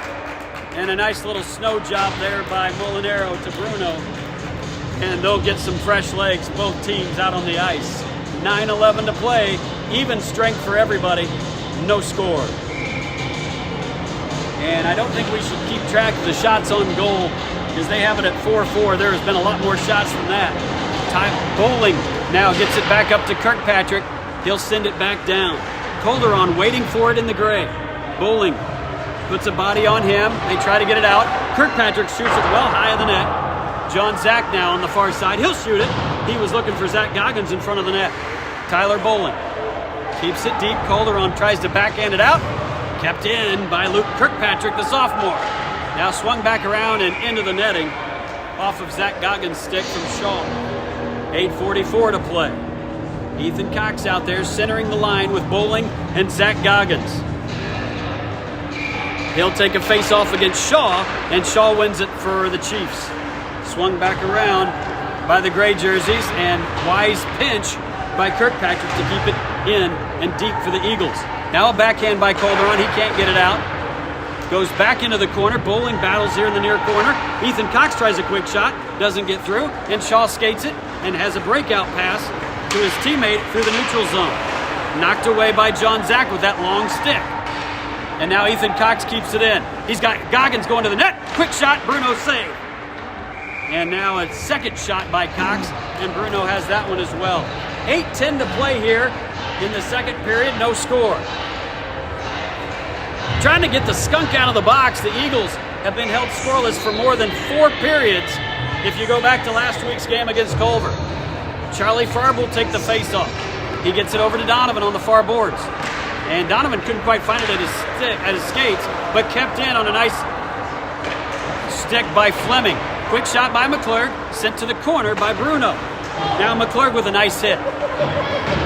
And a nice little snow job there by Molinaro to Bruno. And they'll get some fresh legs, both teams out on the ice. 9:11 to play. Even strength for everybody. No score. And I don't think we should keep track of the shots on goal because they have it at 4-4. There has been a lot more shots than that. Bowling now gets it back up to Kirkpatrick. He'll send it back down. Calderon waiting for it in the gray. Bowling puts a body on him. They try to get it out. Kirkpatrick shoots it well high of the net. John Zach now on the far side. He'll shoot it. He was looking for Zach Goggins in front of the net. Tyler Bowling keeps it deep. Calderon tries to backhand it out. Kept in by Luke Kirkpatrick, the sophomore. Now swung back around and into the netting off of Zach Goggins' stick from Shaw. 8:44 to play. Ethan Cox out there centering the line with Bowling and Zach Goggins. He'll take a face-off against Shaw, and Shaw wins it for the Chiefs. Swung back around by the gray jerseys, and wise pinch by Kirkpatrick to keep it in and deep for the Eagles. Now a backhand by Calderon. He can't get it out. Goes back into the corner. Bowling battles here in the near corner. Ethan Cox tries a quick shot. Doesn't get through. And Shaw skates it and has a breakout pass to his teammate through the neutral zone. Knocked away by John Zach with that long stick. And now Ethan Cox keeps it in. He's got Goggins going to the net. Quick shot. Bruno save. And now a second shot by Cox. And Bruno has that one as well. 8:10 to play here in the second period. No score. Trying to get the skunk out of the box. The Eagles have been held scoreless for more than 4 periods if you go back to last week's game against Culver. Charlie Farb will take the face-off. He gets it over to Donovan on the far boards. And Donovan couldn't quite find it at his skates, but kept in on a nice stick by Fleming. Quick shot by McClurg, sent to the corner by Bruno. Now McClurg with a nice hit.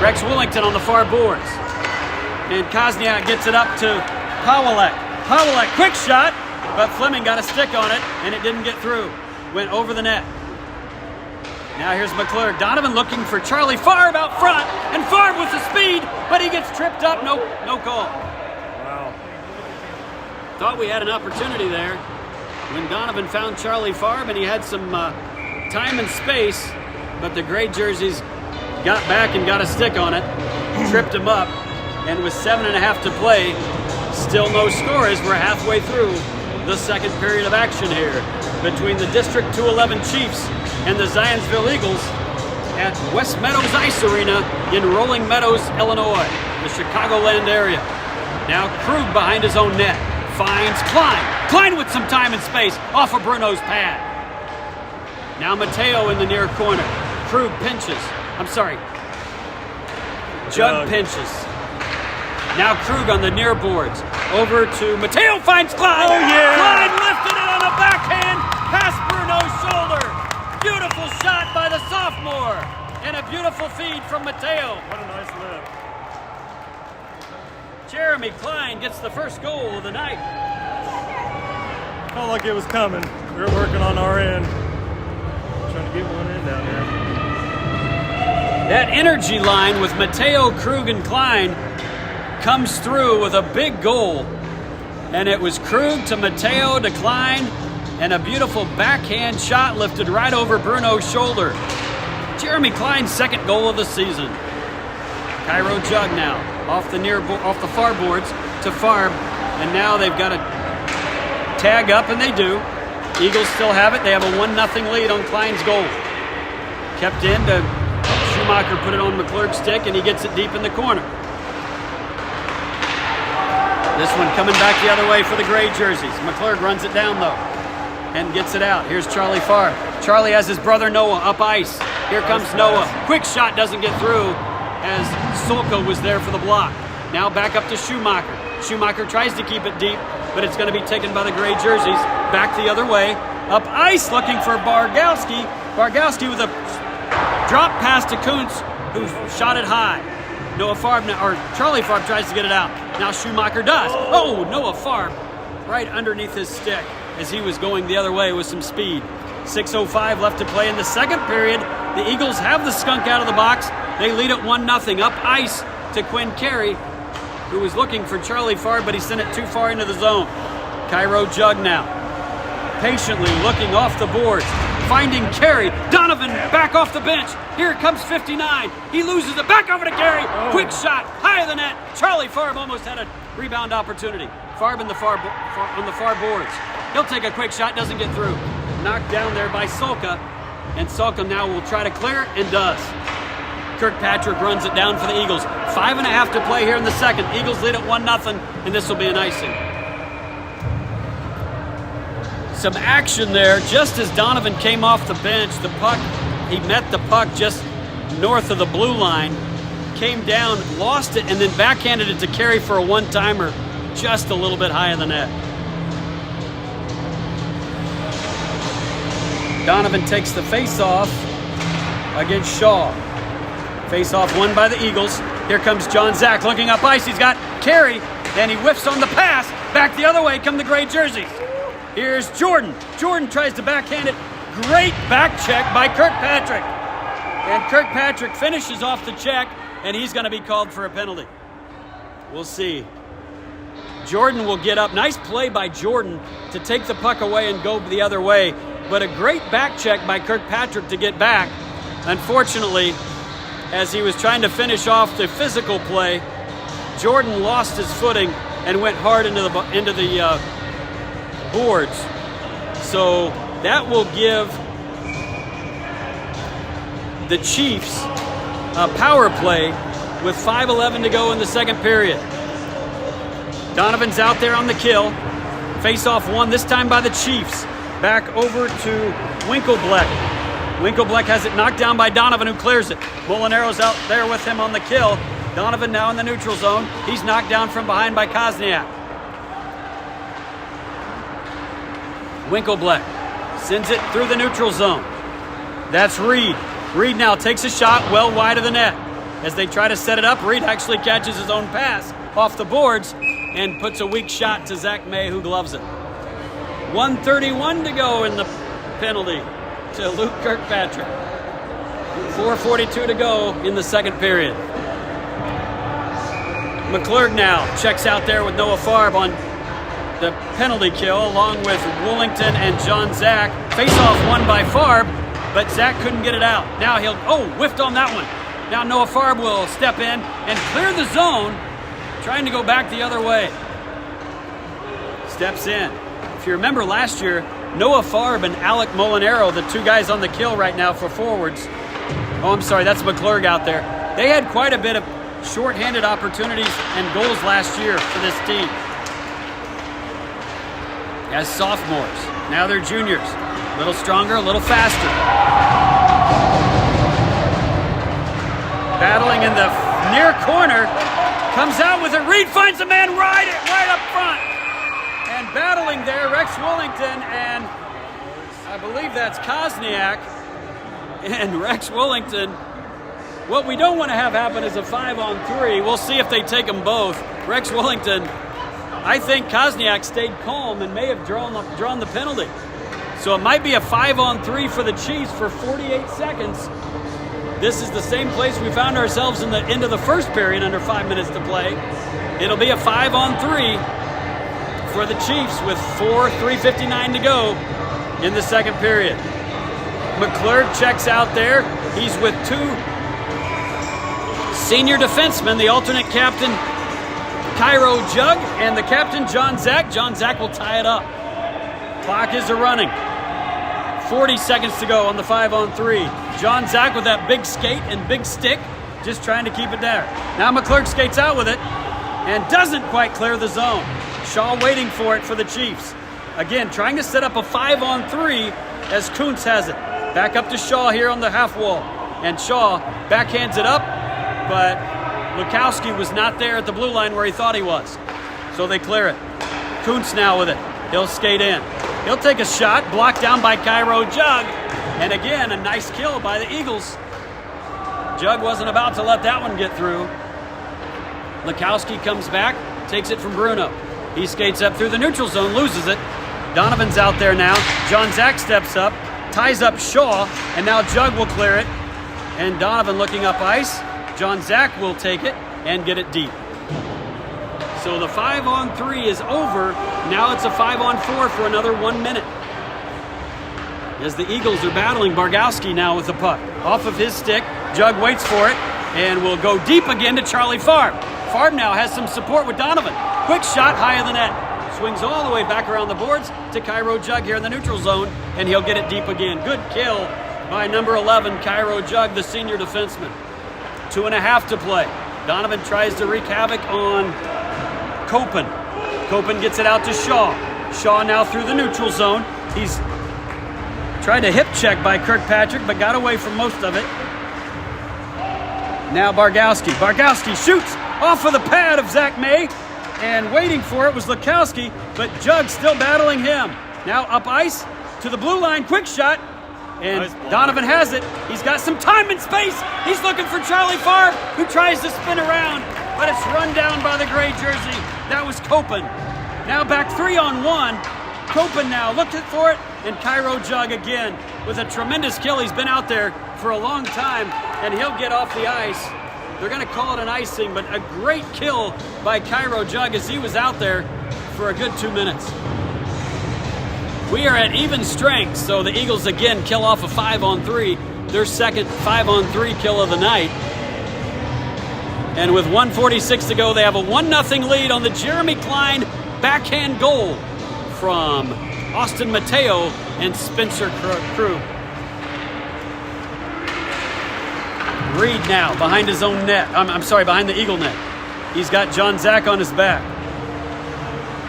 Rex Willington on the far boards. And Kosniak gets it up to Howalek. Howalek, quick shot, but Fleming got a stick on it, and it didn't get through. Went over the net. Now here's McClurg. Donovan looking for Charlie Farb out front, and Farb with the speed, but he gets tripped up. No call. Wow. Thought we had an opportunity there when Donovan found Charlie Farb, and he had some time and space, but the gray jerseys got back and got a stick on it, tripped him up, and with 7.5 to play, still no score as we're halfway through the second period of action here between the District 211 Chiefs and the Zionsville Eagles at West Meadows Ice Arena in Rolling Meadows, Illinois, the Chicagoland area. Now Krug behind his own net, finds Klein. Klein with some time and space off of Bruno's pad. Now Mateo in the near corner. Krug pinches. Jug pinches. Now Krug on the near boards. Over to Mateo, finds Klein. Oh, yeah. Klein lifted it on a backhand past Bruno's shoulder. Beautiful shot by the sophomore. And a beautiful feed from Mateo. What a nice lift. Jeremy Klein gets the first goal of the night. Felt like it was coming. We were working on our end. Trying to get one in down there. That energy line with Mateo, Krug, and Klein comes through with a big goal. And it was Krug to Mateo to Klein, and a beautiful backhand shot lifted right over Bruno's shoulder. Jeremy Klein's second goal of the season. Cairo Jug now off the far boards to Farb, and now they've got to tag up, and they do. Eagles still have it. They have a 1-0 lead on Klein's goal. Kept in to Schumacher, put it on McClurg's stick, and he gets it deep in the corner. This one coming back the other way for the gray jerseys. McClurg runs it down, though. and gets it out. Here's Charlie Farr. Charlie has his brother Noah up ice. Here comes Noah. Quick shot doesn't get through as Solka was there for the block. Now back up to Schumacher. Schumacher tries to keep it deep, but it's going to be taken by the gray jerseys. Back the other way. Up ice looking for Bargowski. Bargowski with a drop pass to Kuntz, who shot it high. Charlie Farb tries to get it out. Now Schumacher does. Oh, Noah Farb right underneath his stick as he was going the other way with some speed. 6:05 left to play in the second period. The Eagles have the skunk out of the box. They lead it 1-0. Up ice to Quinn Carey, who was looking for Charlie Farb, but he sent it too far into the zone. Cairo Jug now, patiently looking off the boards, finding Carey. Donovan back off the bench. Here comes 59. He loses it back over to Carey. Oh. Quick shot, high of the net. Charlie Farb almost had a rebound opportunity. Farb on the far boards. He'll take a quick shot, doesn't get through. Knocked down there by Solka, and Solka now will try to clear and does. Kirkpatrick runs it down for the Eagles. 5.5 to play here in the second. Eagles lead it 1-0, and this will be an icing. Some action there. Just as Donovan came off the bench, he met the puck just north of the blue line, came down, lost it, and then backhanded it to Carey for a one-timer just a little bit high of the net. Donovan takes the face-off against Shaw. Face-off won by the Eagles. Here comes John Zach looking up ice. He's got Carey, and he whiffs on the pass. Back the other way come the gray jerseys. Here's Jordan. Jordan tries to backhand it. Great back check by Kirkpatrick. And Kirkpatrick finishes off the check, and he's going to be called for a penalty. We'll see. Jordan will get up. Nice play by Jordan to take the puck away and go the other way. But a great back check by Kirkpatrick to get back. Unfortunately, as he was trying to finish off the physical play, Jordan lost his footing and went hard into the boards. So that will give the Chiefs a power play with 5:11 to go in the second period. Donovan's out there on the kill. Face-off won, this time by the Chiefs. Back over to Winklebleck. Winklebleck has it knocked down by Donovan, who clears it. Molinero's out there with him on the kill. Donovan now in the neutral zone. He's knocked down from behind by Kosniak. Winklebleck sends it through the neutral zone. That's Reed. Reed now takes a shot well wide of the net. As they try to set it up, Reed actually catches his own pass off the boards and puts a weak shot to Zach May, who gloves it. 1:31 to go in the penalty to Luke Kirkpatrick. 4:42 to go in the second period. McClurg now checks out there with Noah Farb on the penalty kill, along with Woolington and John Zach. Face-off won by Farb, but Zach couldn't get it out. Now whiffed on that one. Now Noah Farb will step in and clear the zone, trying to go back the other way. Steps in. If you remember last year, Noah Farb and Alec Molinaro, the two guys on the kill right now for forwards. Oh, I'm sorry, that's McClurg out there. They had quite a bit of shorthanded opportunities and goals last year for this team. As sophomores, now they're juniors. A little stronger, a little faster. Battling in the near corner, comes out with it. Reed finds a man right up front. And battling there, Rex Woolington, and I believe that's Kosniak. And Rex Woolington, what we don't want to have happen is a 5-on-3. We'll see if they take them both. Rex Woolington, I think Kosniak stayed calm and may have drawn the penalty. So it might be a 5-on-3 for the Chiefs for 48 seconds. This is the same place we found ourselves in the end of the first period under 5 minutes to play. It'll be a 5-on-3 for the Chiefs with 3:59 to go in the second period. McClurg checks out there. He's with two senior defensemen, the alternate captain Cairo Jug and the captain John Zach. John Zach will tie it up. Clock is a-running. 40 seconds to go on the 5-on-3. John Zach with that big skate and big stick, just trying to keep it there. Now McClurg skates out with it and doesn't quite clear the zone. Shaw waiting for it for the Chiefs. Again, trying to set up a 5-on-3 as Kuntz has it. Back up to Shaw here on the half wall. And Shaw backhands it up, but Lukowski was not there at the blue line where he thought he was. So they clear it. Kuntz now with it. He'll skate in. He'll take a shot, blocked down by Cairo Jug. And again, a nice kill by the Eagles. Jug wasn't about to let that one get through. Lukowski comes back, takes it from Bruno. He skates up through the neutral zone, loses it. Donovan's out there now. John Zach steps up, ties up Shaw, and now Jug will clear it. And Donovan looking up ice. John Zach will take it and get it deep. So the 5-on-3 is over. Now it's a 5-on-4 for another 1 minute. As the Eagles are battling Bargowski now with the puck. Off of his stick, Jug waits for it and will go deep again to Charlie Farb. Farb now has some support with Donovan. Quick shot high of the net. Swings all the way back around the boards to Cairo Jug here in the neutral zone, and he'll get it deep again. Good kill by number 11, Cairo Jug, the senior defenseman. 2.5 to play. Donovan tries to wreak havoc on Copen. Copen gets it out to Shaw. Shaw now through the neutral zone. He's tried to hip check by Kirkpatrick, but got away from most of it. Now Bargowski. Bargowski shoots off of the pad of Zach May, and waiting for it was Lukowski, but Jug still battling him. Now up ice to the blue line, quick shot, and nice. Donovan has it. He's got some time and space. He's looking for Charlie Farb, who tries to spin around, but it's run down by the gray jersey. That was Copen. Now back 3-on-1. Copen now looking for it, and Cairo Jug again with a tremendous kill. He's been out there for a long time, and he'll get off the ice. They're going to call it an icing, but a great kill by Cairo Jug as he was out there for a good 2 minutes. We are at even strength, so the Eagles again kill off a 5-on-3, their second 5-on-3 kill of the night. And with 1:46 to go, they have a 1-0 lead on the Jeremy Klein backhand goal from Austin Mateo and Spencer Krug. Reed now behind his own net. Behind the Eagle net. He's got John Zach on his back.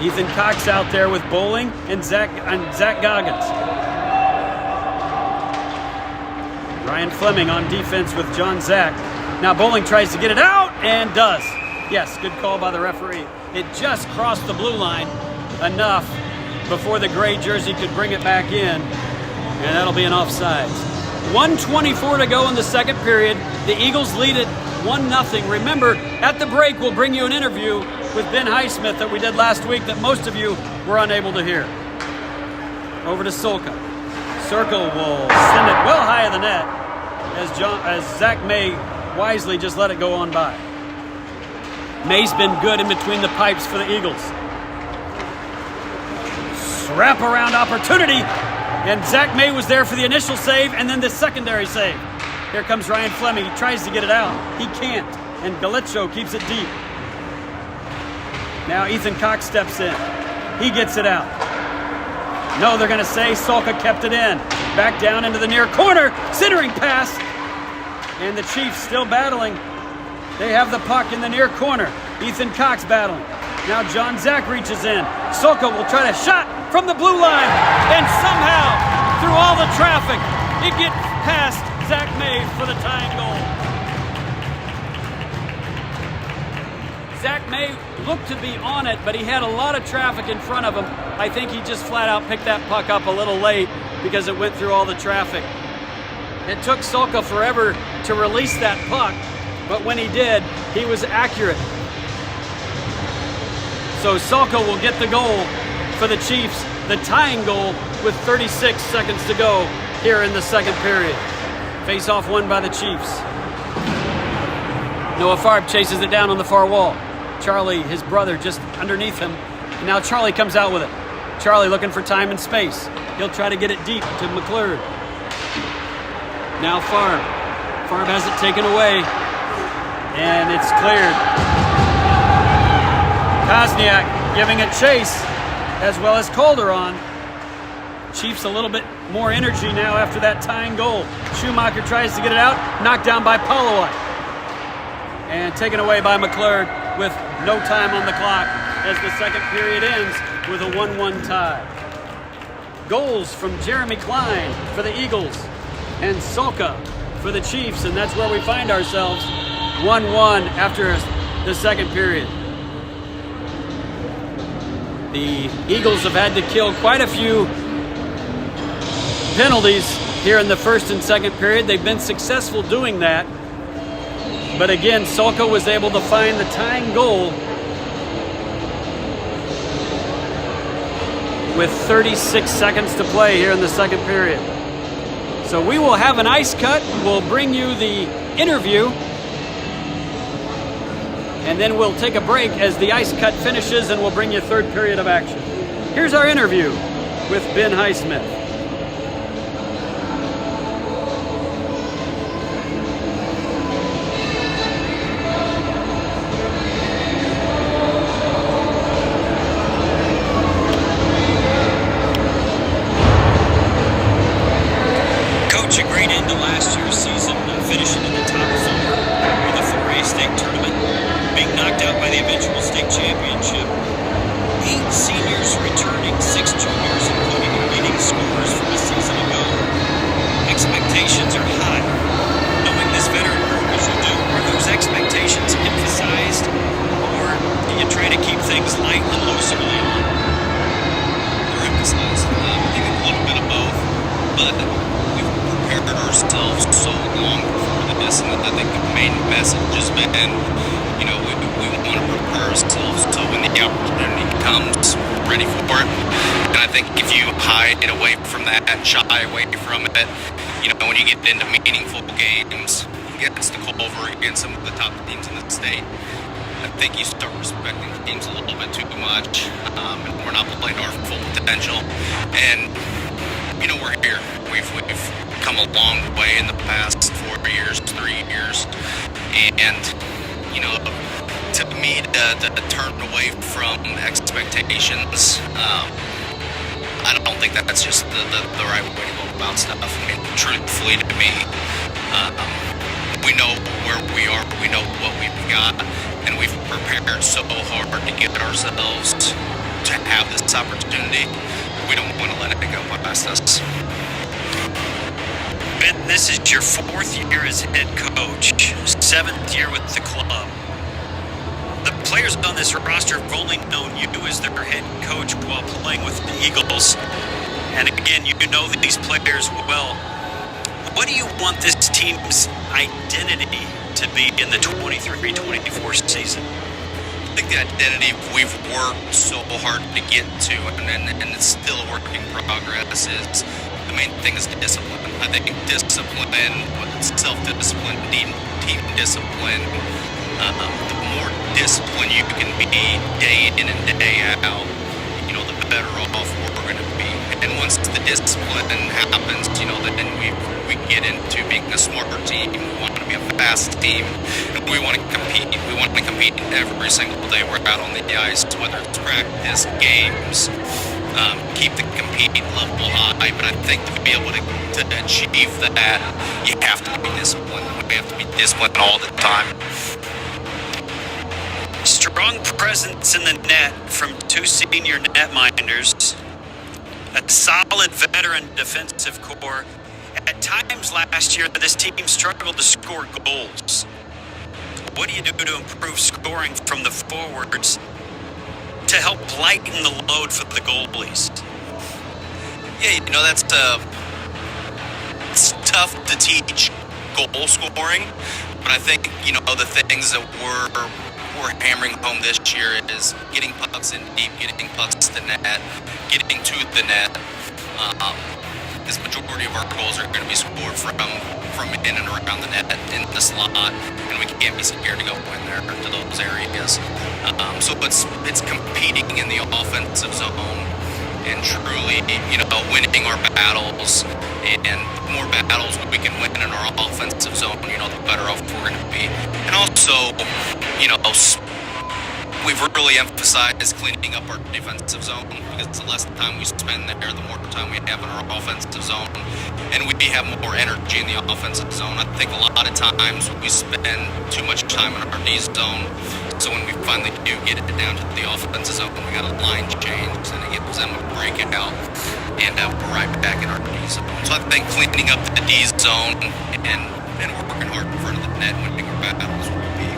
Ethan Cox out there with Bowling and Zach Goggins. Ryan Fleming on defense with John Zach. Now Bowling tries to get it out and does. Yes, good call by the referee. It just crossed the blue line enough before the gray jersey could bring it back in, and that'll be an offsides. 1:24 to go in the second period. The Eagles lead it 1-0. Remember, at the break, we'll bring you an interview with Ben Highsmith that we did last week that most of you were unable to hear. Over to Sulka. Circle will send it well high of the net as Zach May wisely just let it go on by. May's been good in between the pipes for the Eagles. Wrap-around opportunity, and Zach May was there for the initial save and then the secondary save. Here comes Ryan Fleming. He tries to get it out. He can't, and Galicio keeps it deep. Now Ethan Cox steps in. He gets it out. No, they're going to say Sulka kept it in. Back down into the near corner. Centering pass. And the Chiefs still battling. They have the puck in the near corner. Ethan Cox battling. Now John Zach reaches in. Sulka will try to shot from the blue line. And somehow, through all the traffic, it gets past Zach May for the tying goal. Zach May looked to be on it, but he had a lot of traffic in front of him. I think he just flat out picked that puck up a little late because it went through all the traffic. It took Sulka forever to release that puck, but when he did, he was accurate. So Sulka will get the goal for the Chiefs, the tying goal with 36 seconds to go here in the second period. Face-off won by the Chiefs. Noah Farb chases it down on the far wall. Charlie, his brother, just underneath him. And now Charlie comes out with it. Charlie looking for time and space. He'll try to get it deep to McClure. Now Farb. Farb has it taken away. And it's cleared. Kosniak giving it chase, as well as Calderon. Chiefs a little bit more energy now after that tying goal. Schumacher tries to get it out, knocked down by Polowai. And taken away by McClure with no time on the clock as the second period ends with a 1-1 tie. Goals from Jeremy Klein for the Eagles and Soka for the Chiefs, and that's where we find ourselves, 1-1 after the second period. The Eagles have had to kill quite a few penalties here in the first and second period. They've been successful doing that. But again, Soka was able to find the tying goal with 36 seconds to play here in the second period. So we will have an ice cut. We'll bring you the interview. And then we'll take a break as the ice cut finishes, and we'll bring you third period of action. Here's our interview with Ben Highsmith. Coach, a great end to last year's season, finishing in the top four of the 4A state tournament, being knocked out by the eventual state championship. 8 seniors returning, 6 juniors, including leading scorers from a season ago. Expectations are high. Knowing this veteran group as you do, are those expectations emphasized, or do you try to keep things light and loose early on? They're emphasized. I think a little bit of both, but we've prepared ourselves so long for this, and I think the main message has been, we want to prepare ourselves so when the opportunity comes, we're ready for it. And I think if you hide away from that, shy away from it, when you get into meaningful games against the Culver, against some of the top teams in the state, I think you start respecting teams a little bit too much, and we're not playing our full potential. And we're here. We've come a long way in the past 4 years, 3 years, and to me, to turn away from expectations, I don't think that's just the right way to go about stuff. I mean, truthfully to me, we know where we are, we know what we've got, and we've prepared so hard to get ourselves to have this opportunity. We don't want to let it go past us. Ben, this is your 4th year as head coach, 7th year with the club. The players on this roster have only known you as their head coach while playing with the Eagles. And again, you know these players well. What do you want this team's identity to be in the 23-24 season? I think the identity we've worked so hard to get to, and it's still a work in progress, is the main thing is discipline. I think discipline, self-discipline, team discipline, the more disciplined you can be day in and day out, the better off we're going to be. And once the discipline happens, then we get into being a smarter team. We want to be a fast team, and we want to compete. We want to compete every single day we're out on the ice, whether it's practice, games. Keep the competing level high, but I think to be able to achieve that, you have to be disciplined. We have to be disciplined all the time. Strong presence in the net from 2 senior netminders, a solid veteran defensive core. At times last year, this team struggled to score goals. What do you do to improve scoring from the forwards to help lighten the load for the goalies? Yeah, that's it's tough to teach goal scoring, but I think the things that we're hammering home this year is getting pucks in deep, getting pucks to net, getting to the net. Because majority of our goals are going to be scored from in and around the net, in the slot, and we can't be scared to go in there to those areas. So it's competing in the offensive zone and truly, winning our battles. And the more battles we can win in our offensive zone, the better off we're going to be. And also, we've really emphasized cleaning up our defensive zone, because the less time we spend there, the more time we have in our offensive zone, and we have more energy in the offensive zone. I think a lot of times we spend too much time in our D zone, so So when we finally do get it down to the offensive zone, we got a line change, and it gives them a break out, and we're right back in our D zone. So I think cleaning up the D zone and working hard in front of the net, winning our battles will be.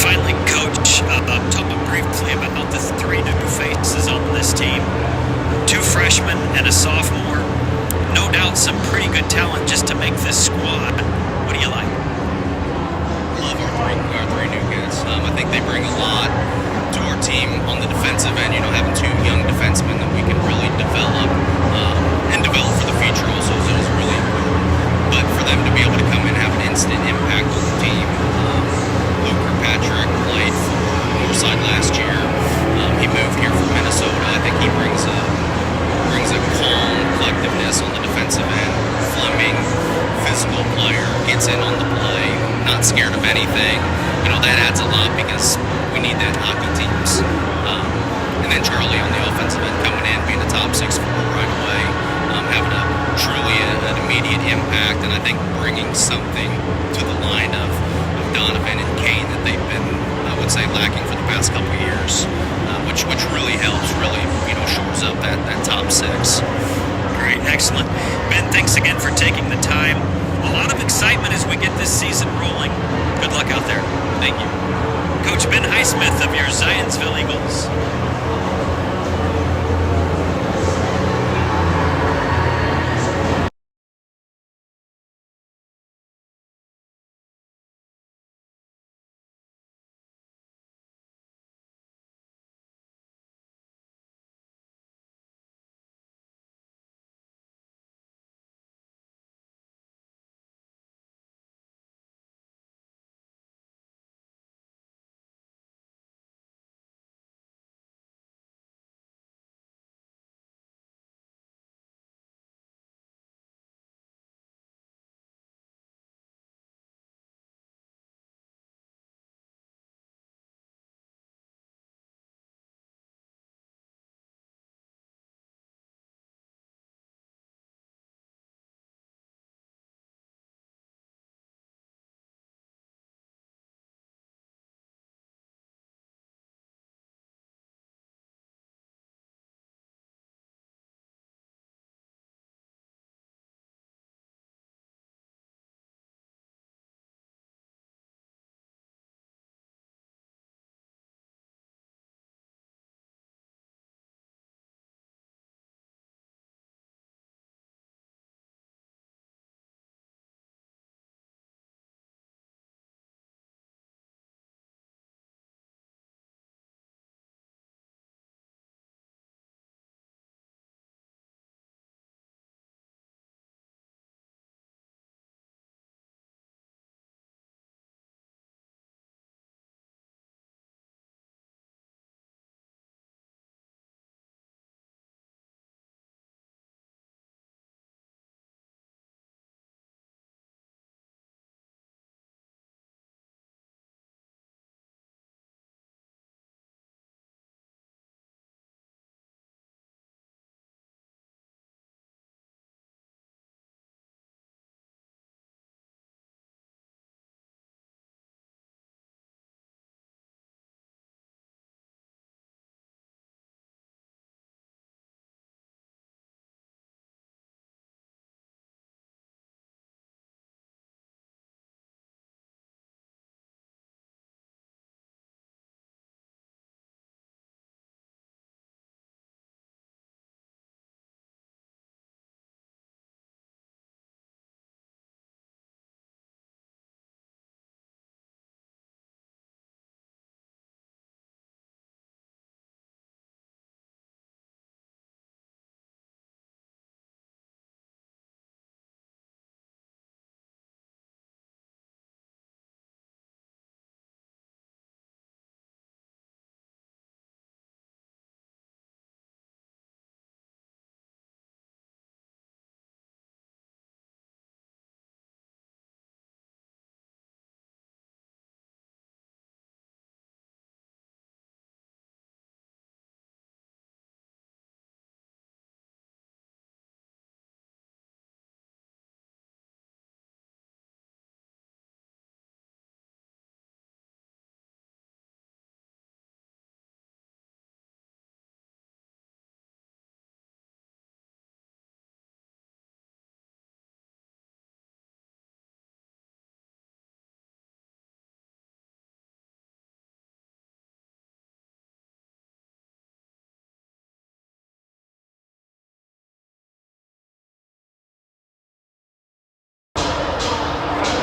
Finally, Coach, talk briefly about the 3 new faces on this team. 2 freshmen and a sophomore. No doubt some pretty good talent just to make this squad. What do you like? Love our three new kids. I think they bring a lot to our team on the defensive end. Having 2 young defensemen that we can really develop and develop for the future also is really important. But for them to be able to come in and have an instant impact on the team. Luke Kirkpatrick played for Northside last year. He moved here from Minnesota. I think he brings a calm collectiveness on the defensive end. Fleming, physical player, gets in on the play, not scared of anything. That adds a lot because we need that in hockey teams. And then Charlie on the offensive end coming in, being the top 6 forward right away, having truly an immediate impact, and I think bringing something to the line of Donovan and Kane that they've been, I would say, lacking for the past couple of years, which really helps, really shores up that top 6. Great, excellent. Ben, thanks again for taking the time. A lot of excitement as we get this season rolling. Good luck out there. Thank you. Coach Ben Highsmith of your Zionsville Eagles.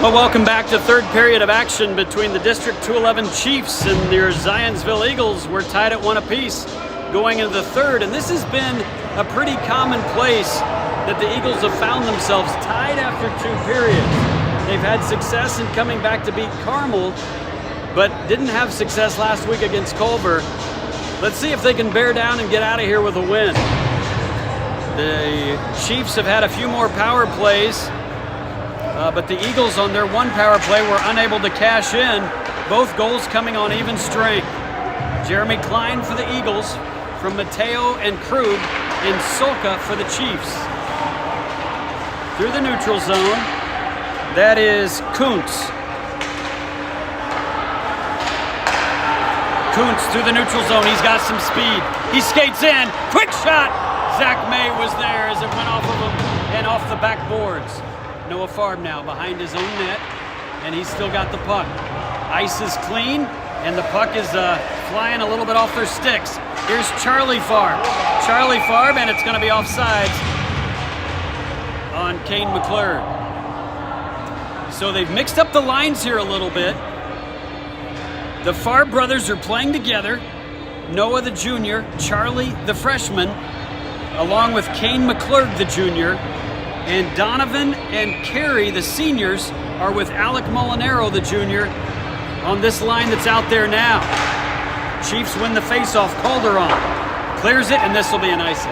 Well, welcome back to third period of action between the District 211 Chiefs and their Zionsville Eagles. We're tied at 1 apiece going into the third, and this has been a pretty common place that the Eagles have found themselves tied after 2 periods. They've had success in coming back to beat Carmel, but didn't have success last week against Culver. Let's see if they can bear down and get out of here with a win. The Chiefs have had a few more power plays, but the Eagles on their 1 power play were unable to cash in, both goals coming on even strength. Jeremy Klein for the Eagles, from Mateo and Krug, and Solka for the Chiefs. Through the neutral zone, that is Kuntz. Kuntz through the neutral zone, he's got some speed. He skates in, quick shot! Zach May was there as it went off of him and off the backboards. Noah Farb now behind his own net, and he's still got the puck. Ice is clean, and the puck is flying a little bit off their sticks. Here's Charlie Farb. Charlie Farb, and it's going to be offsides on Kane McClure. So they've mixed up the lines here a little bit. The Farb brothers are playing together. Noah the junior, Charlie the freshman, along with Kane McClure the junior, and Donovan and Carey the seniors are with Alec Molinaro the junior on this line that's out there now. Chiefs win the faceoff. Calderon clears it, and this will be an icing.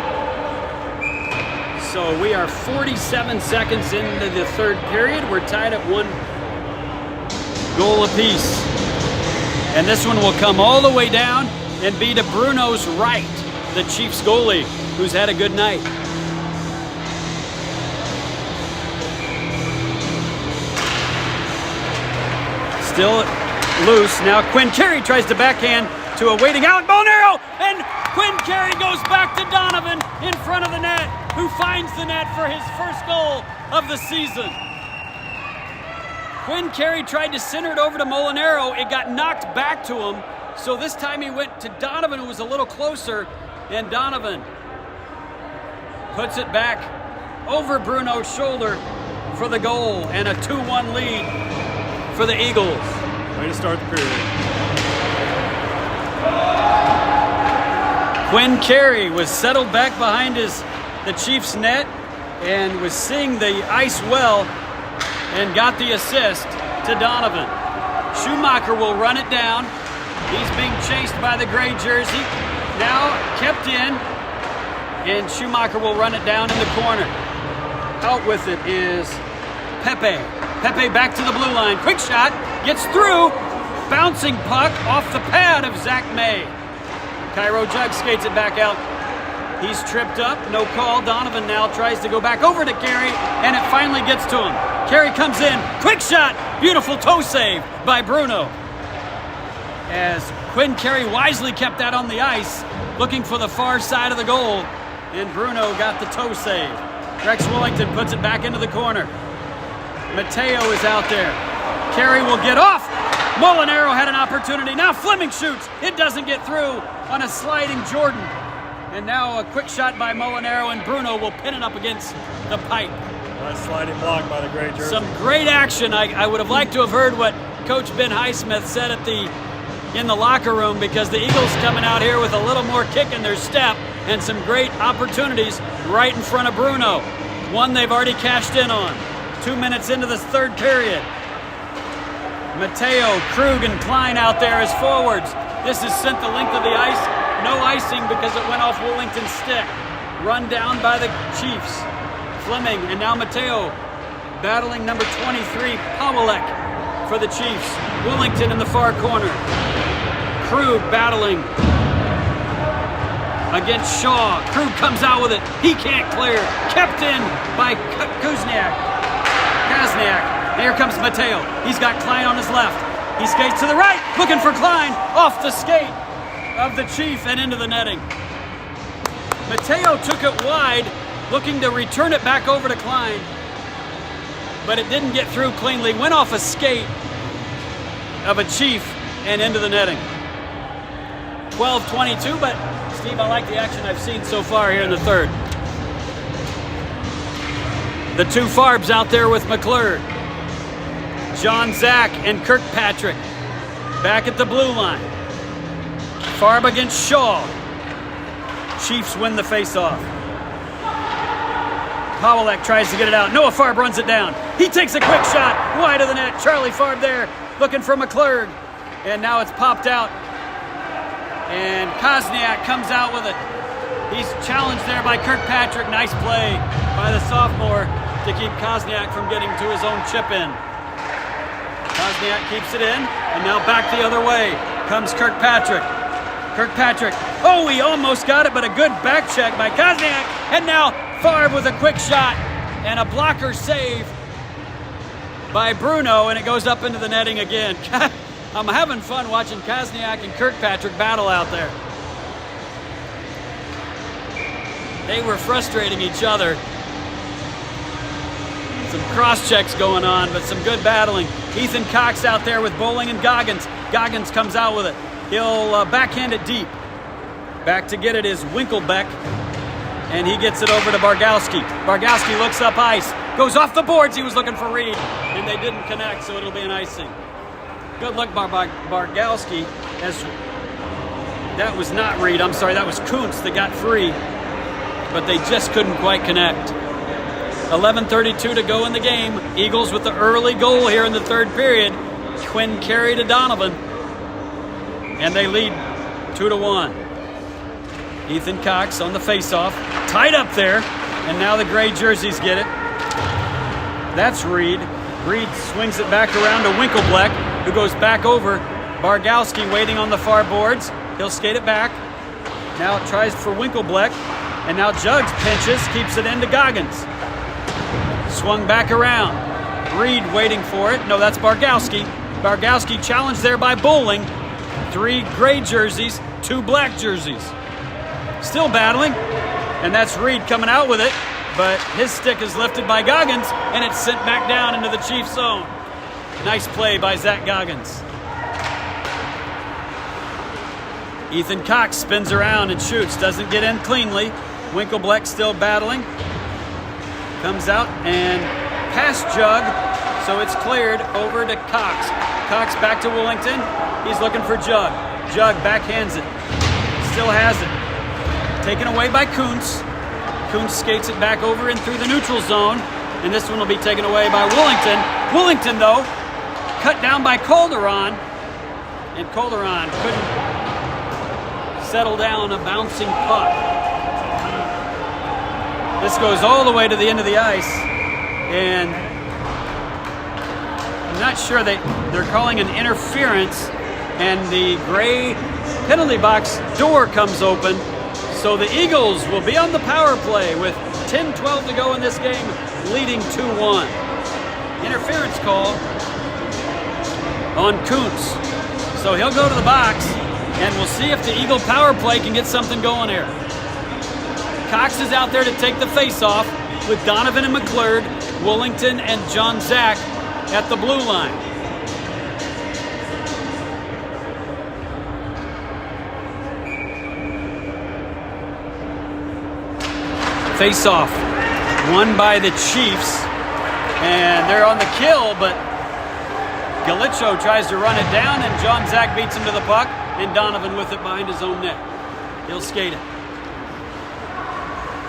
So we are 47 seconds into the third period. We're tied at 1 goal apiece. And this one will come all the way down and be to Bruno's right, the Chiefs goalie, who's had a good night. Still loose. Now Quinn Carey tries to backhand to a waiting out Molinaro, and Quinn Carey goes back to Donovan in front of the net, who finds the net for his first goal of the season. Quinn Carey tried to center it over to Molinaro. It got knocked back to him, so this time he went to Donovan, who was a little closer, and Donovan puts it back over Bruno's shoulder for the goal, and a 2-1 lead for the Eagles. Way to start the period. Quinn Carey was settled back behind the Chiefs' net and was seeing the ice well and got the assist to Donovan. Schumacher will run it down. He's being chased by the gray jersey. Now kept in, and Schumacher will run it down in the corner. Out with it is Pepe. Pepe back to the blue line. Quick shot, gets through. Bouncing puck off the pad of Zach May. Cairo Jug skates it back out. He's tripped up, no call. Donovan now tries to go back over to Carey, and it finally gets to him. Carey comes in, quick shot, beautiful toe save by Bruno. As Quinn Carey wisely kept that on the ice, looking for the far side of the goal, and Bruno got the toe save. Rex Willington puts it back into the corner. Mateo is out there. Carey will get off. Molinaro had an opportunity. Now Fleming shoots. It doesn't get through on a sliding Jordan. And now a quick shot by Molinaro, and Bruno will pin it up against the pipe. Nice sliding block by the gray jersey. Some great action. I would have liked to have heard what Coach Ben Highsmith said in the locker room, because the Eagles coming out here with a little more kick in their step and some great opportunities right in front of Bruno. One they've already cashed in on. 2 minutes into this third period. Mateo, Krug, and Klein out there as forwards. This has sent the length of the ice. No icing because it went off Willington's stick. Run down by the Chiefs. Fleming and now Mateo battling number 23, Pawelek, for the Chiefs. Willington in the far corner. Krug battling against Shaw. Krug comes out with it. He can't clear. Kept in by Kuzniak. Here comes Mateo. He's got Klein on his left. He skates to the right, looking for Klein, off the skate of the Chief and into the netting. Mateo took it wide, looking to return it back over to Klein, but it didn't get through cleanly. Went off a skate of a Chief and into the netting. 12-22, but Steve, I like the action I've seen so far here in the third. The two Farbs out there with McClure. John Zach and Kirkpatrick back at the blue line. Farb against Shaw. Chiefs win the face-off. Powellek tries to get it out. Noah Farb runs it down. He takes a quick shot wide of the net. Charlie Farb there looking for McClurg. And now it's popped out. And Kosniak comes out with it. He's challenged there by Kirkpatrick. Nice play by the sophomore to keep Kosniak from getting to his own chip in. Kosniak keeps it in, and now back the other way comes Kirkpatrick. Kirkpatrick, oh, he almost got it, but a good back check by Kosniak. And now Farb with a quick shot and a blocker save by Bruno, and it goes up into the netting again. I'm having fun watching Kosniak and Kirkpatrick battle out there. They were frustrating each other. Some cross checks going on, but some good battling. Ethan Cox out there with Bowling and Goggins. Goggins comes out with it. He'll backhand it deep. Back to get it is Winklebeck, and he gets it over to Bargowski. Bargowski looks up ice, goes off the boards. He was looking for Reed, and they didn't connect, so it'll be an icing. Good luck by Bargowski, as that was not Reed. I'm sorry, that was Kuntz that got free, but they just couldn't quite connect. 11:32 to go in the game. Eagles with the early goal here in the third period. Quinn Carey to Donovan, and they lead 2-1. Ethan Cox on the faceoff, tied up there, and now the gray jerseys get it. That's Reed. Reed swings it back around to Winkleblack, who goes back over. Bargowski waiting on the far boards. He'll skate it back. Now it tries for Winkleblack, and now Jugs pinches, keeps it into Goggins. Swung back around. Reed waiting for it. No, that's Bargowski. Bargowski challenged there by Bowling. 3 gray jerseys, 2 black jerseys. Still battling, and that's Reed coming out with it, but his stick is lifted by Goggins, and it's sent back down into the Chiefs' zone. Nice play by Zach Goggins. Ethan Cox spins around and shoots, doesn't get in cleanly. Winkleblack still battling. Comes out and past Jug, so it's cleared over to Cox. Cox back to Willington. He's looking for Jug. Jug backhands it. Still has it. Taken away by Kuntz. Kuntz skates it back over and through the neutral zone, and this one will be taken away by Willington. Willington, though, cut down by Calderon, and Calderon couldn't settle down a bouncing puck. This goes all the way to the end of the ice, and I'm not sure they're calling an interference, and the gray penalty box door comes open, so the Eagles will be on the power play with 10-12 to go in this game, leading 2-1. Interference call on Kuntz, so he'll go to the box, and we'll see if the Eagle power play can get something going here. Cox is out there to take the face-off with Donovan and McClurg, Willington and John Zach at the blue line. Face-off won by the Chiefs, and they're on the kill, but Galicho tries to run it down, and John Zach beats him to the puck, and Donovan with it behind his own net. He'll skate it.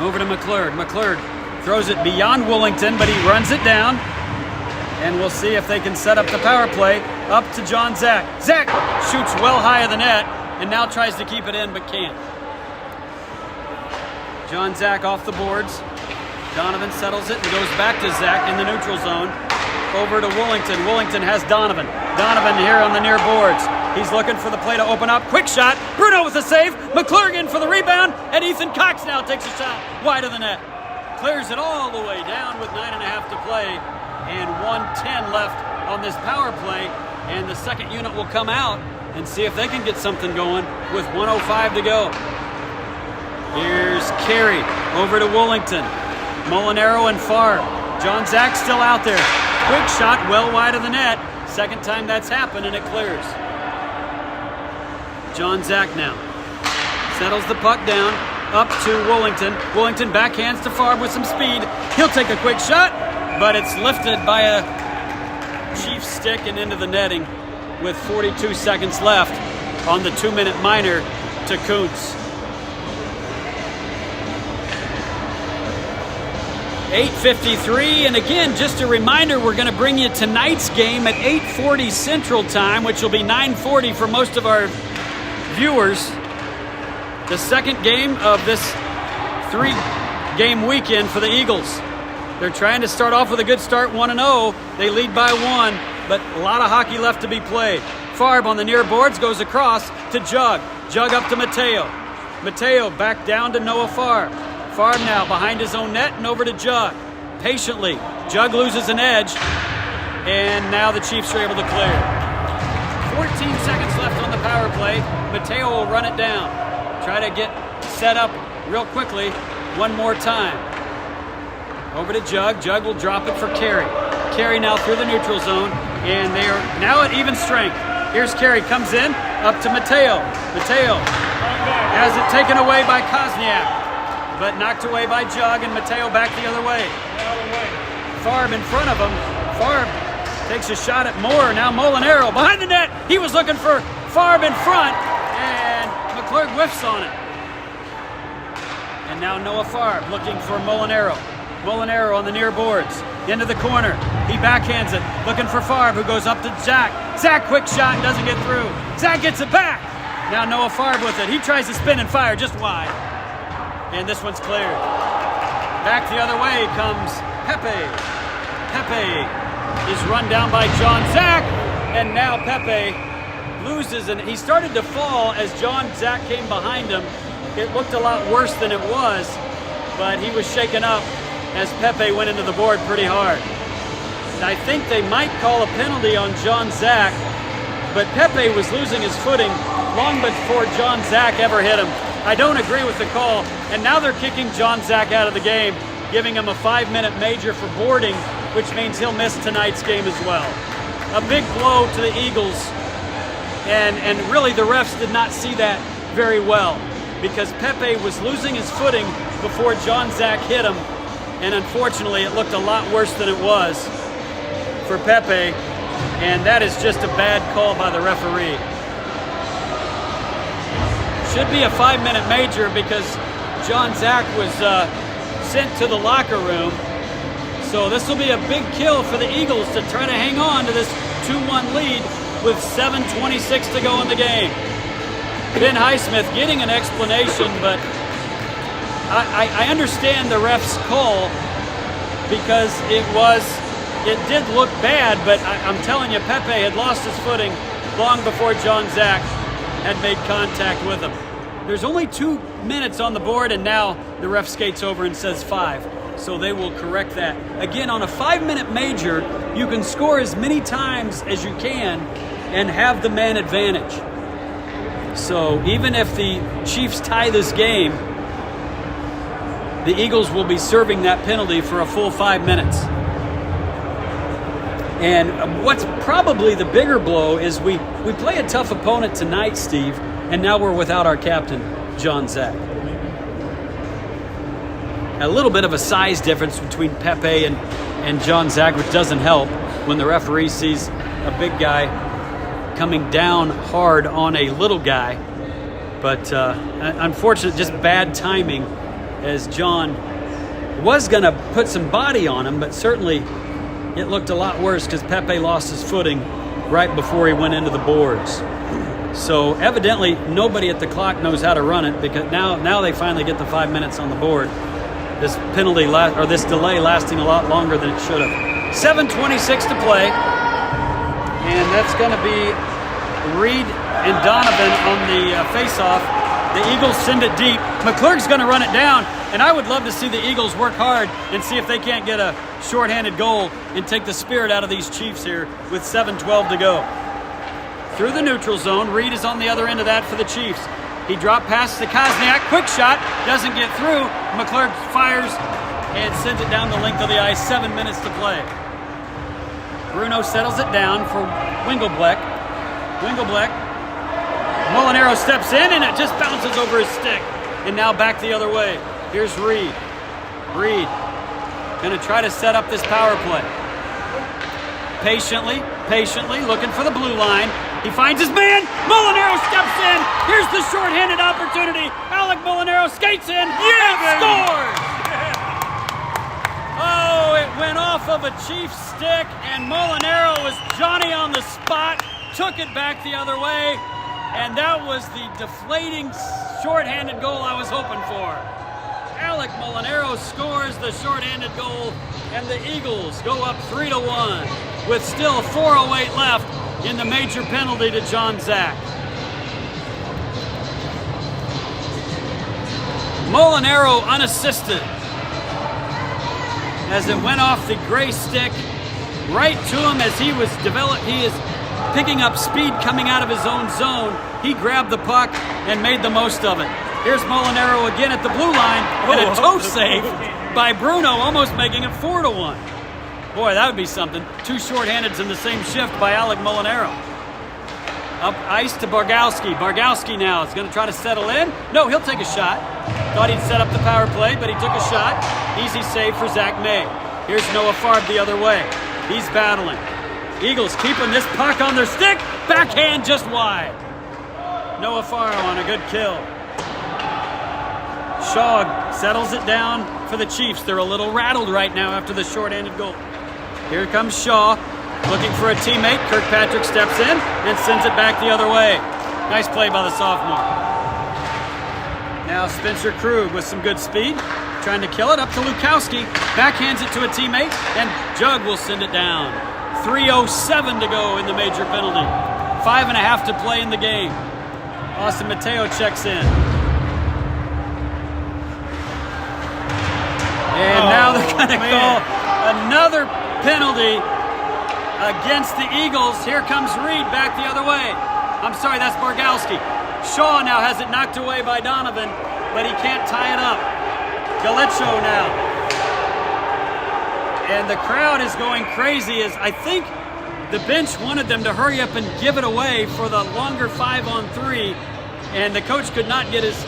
Over to McClurg. McClurg throws it beyond Willington, but he runs it down. And we'll see if they can set up the power play. Up to John Zach. Zach shoots well high of the net and now tries to keep it in, but can't. John Zach off the boards. Donovan settles it and goes back to Zach in the neutral zone. Over to Willington. Willington has Donovan. Donovan here on the near boards. He's looking for the play to open up. Quick shot. Bruno with a save. McClurg in for the rebound. And Ethan Cox now takes a shot wide of the net. Clears it all the way down with 9.5 to play. And 1:10 left on this power play. And the second unit will come out and see if they can get something going with 1:05 to go. Here's Carey over to Willington. Molinaro and Farr. John Zach still out there. Quick shot well wide of the net. Second time that's happened and it clears. John Zach now settles the puck down up to Willington. Willington backhands to Farb with some speed. He'll take a quick shot, but it's lifted by a Chiefs stick and into the netting with 42 seconds left on the 2-minute minor to Kuntz. 8:53, and again, just a reminder, we're going to bring you tonight's game at 8:40 Central Time, which will be 9:40 for most of our viewers. The second game of this 3-game weekend for the Eagles. They're trying to start off with a good start, 1-0. They lead by 1, but a lot of hockey left to be played. Farb on the near boards goes across to Jug. Jug up to Mateo. Mateo back down to Noah Farb. Farb now behind his own net and over to Jug. Patiently, Jug loses an edge, and now the Chiefs are able to clear. 14 seconds left on the power play. Mateo will run it down. Try to get set up real quickly one more time. Over to Jug. Jug will drop it for Carey. Carey now through the neutral zone, and they are now at even strength. Here's Carey, comes in, up to Mateo. Mateo has it taken away by Kosniak, but knocked away by Jug, and Mateo back the other way. Farb in front of him. Farb takes a shot at Moore. Now Molinaro behind the net. He was looking for Farb in front, and McClurg whiffs on it. And now Noah Farb looking for Molinaro. Molinaro on the near boards. Into the corner. He backhands it. Looking for Farb, who goes up to Zach. Zach, quick shot, doesn't get through. Zach gets it back. Now Noah Farb with it. He tries to spin and fire just wide. And this one's cleared. Back the other way comes Pepe. Pepe is run down by John Zach. And now Pepe loses, and he started to fall as John Zach came behind him. It looked a lot worse than it was, but he was shaken up as Pepe went into the board pretty hard. And I think they might call a penalty on John Zach, but Pepe was losing his footing long before John Zach ever hit him. I don't agree with the call, and now they're kicking John Zach out of the game, giving him a 5-minute major for boarding, which means he'll miss tonight's game as well. A big blow to the Eagles, and really the refs did not see that very well, because Pepe was losing his footing before John Zach hit him, and unfortunately it looked a lot worse than it was for Pepe, and that is just a bad call by the referee. Should be a 5-minute major because John Zach was sent to the locker room, so this will be a big kill for the Eagles to try to hang on to this 2-1 lead with 7:26 to go in the game. Ben Highsmith getting an explanation, but I understand the ref's call because it did look bad, but I'm telling you, Pepe had lost his footing long before John Zach had made contact with him. There's only 2 minutes on the board, and now the ref skates over and says 5. So they will correct that. Again, on a 5-minute major, you can score as many times as you can and have the man advantage. So even if the Chiefs tie this game, the Eagles will be serving that penalty for a full 5 minutes. And what's probably the bigger blow is we play a tough opponent tonight, Steve, and now we're without our captain, John Zach. A little bit of a size difference between Pepe and John Zach, which doesn't help when the referee sees a big guy coming down hard on a little guy. But unfortunately, just bad timing, as John was going to put some body on him, but certainly it looked a lot worse because Pepe lost his footing right before he went into the boards. So evidently nobody at the clock knows how to run it, because now they finally get the 5 minutes on the board. This penalty this delay lasting a lot longer than it should have. 7:26 to play, and that's going to be Reed and Donovan on the face-off. The Eagles send it deep. McClurg's going to run it down, and I would love to see the Eagles work hard and see if they can't get a shorthanded goal and take the spirit out of these Chiefs here with 7:12 to go. Through the neutral zone, Reed is on the other end of that for the Chiefs. He dropped past to Kosniak, quick shot, doesn't get through. McClurg fires and sends it down the length of the ice, 7 minutes to play. Bruno settles it down for Wingelbleck. Molinaro steps in, and it just bounces over his stick. And now back the other way. Here's Reed. Reed going to try to set up this power play. patiently, looking for the blue line. He finds his man. Molinaro steps in. Here's the shorthanded opportunity. Alec Molinaro skates in and scores. Oh, it went off of a Chiefs stick, and Molinaro was Johnny on the spot, took it back the other way, and that was the deflating shorthanded goal I was hoping for. Alec Molinaro scores the shorthanded goal, and the Eagles go up 3-1 with still 4:08 left in the major penalty to John Zach. Molinaro unassisted as it went off the gray stick right to him as he is picking up speed coming out of his own zone. He grabbed the puck and made the most of it. Here's Molinaro again at the blue line, and a toe save by Bruno, almost making it 4-1. Boy, that would be something. Two shorthandeds in the same shift by Alec Molinaro. Up ice to Bargowski. Bargowski now is going to try to settle in. No, he'll take a shot. Thought he'd set up the power play, but he took a shot. Easy save for Zach May. Here's Noah Farb the other way. He's battling. Eagles keeping this puck on their stick. Backhand just wide. Noah Farb on a good kill. Shaw settles it down for the Chiefs. They're a little rattled right now after the short-handed goal. Here comes Shaw, looking for a teammate. Kirkpatrick steps in and sends it back the other way. Nice play by the sophomore. Now Spencer Krug with some good speed, trying to kill it up to Lukowski. Backhands it to a teammate, and Jug will send it down. 3:07 to go in the major penalty. 5.5 to play in the game. Austin Mateo checks in. And now they're going to call another penalty against the Eagles. Here comes Reed back the other way. I'm sorry, that's Bargowski. Shaw now has it knocked away by Donovan, but he can't tie it up. Galicho now. And the crowd is going crazy as I think the bench wanted them to hurry up and give it away for the longer 5-on-3, and the coach could not get his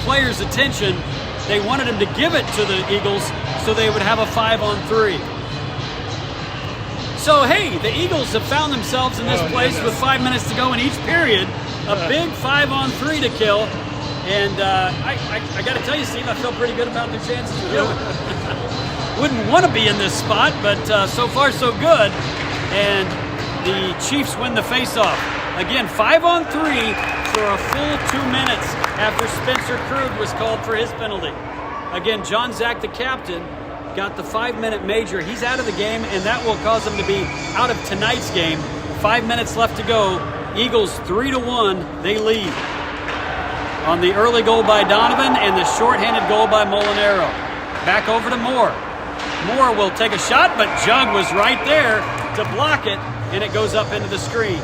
players' attention. They wanted him to give it to the Eagles so they would have a 5-on-3. So, hey, the Eagles have found themselves in this place with 5 minutes to go in each period. A big 5-on-3 to kill. And I got to tell you, Steve, I feel pretty good about their chances to do it. Wouldn't want to be in this spot, but so far so good. And the Chiefs win the faceoff. Again, 5-on-3 for a full 2 minutes after Spencer Krug was called for his penalty. Again, John Zach, the captain, got the 5-minute major. He's out of the game, and that will cause him to be out of tonight's game. 5 minutes left to go. Eagles 3-1, they lead. On the early goal by Donovan and the shorthanded goal by Molinaro. Back over to Moore. Moore will take a shot, but Jug was right there to block it, and it goes up into the screen.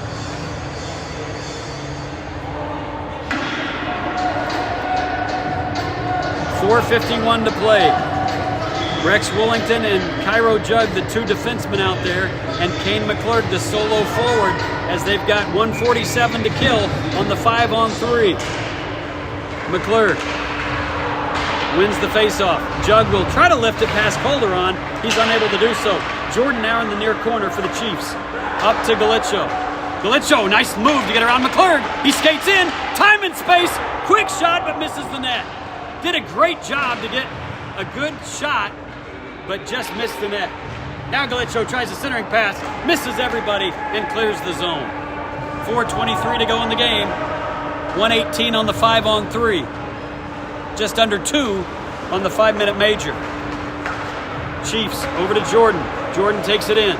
.451 to play. Rex Willington and Cairo Jug, the two defensemen out there, and Kane McClurg, the solo forward, as they've got 1:47 to kill on the 5-on-3. McClurg wins the faceoff. Jug will try to lift it past Calderon. He's unable to do so. Jordan now in the near corner for the Chiefs. Up to Galicho. Galicho, nice move to get around McClurg. He skates in, time and space, quick shot, but misses the net. Did a great job to get a good shot, but just missed the net. Now Galicho tries a centering pass, misses everybody, and clears the zone. 4:23 to go in the game. 1:18 on the 5-on-3. Just under 2 on the 5-minute major. Chiefs over to Jordan. Jordan takes it in.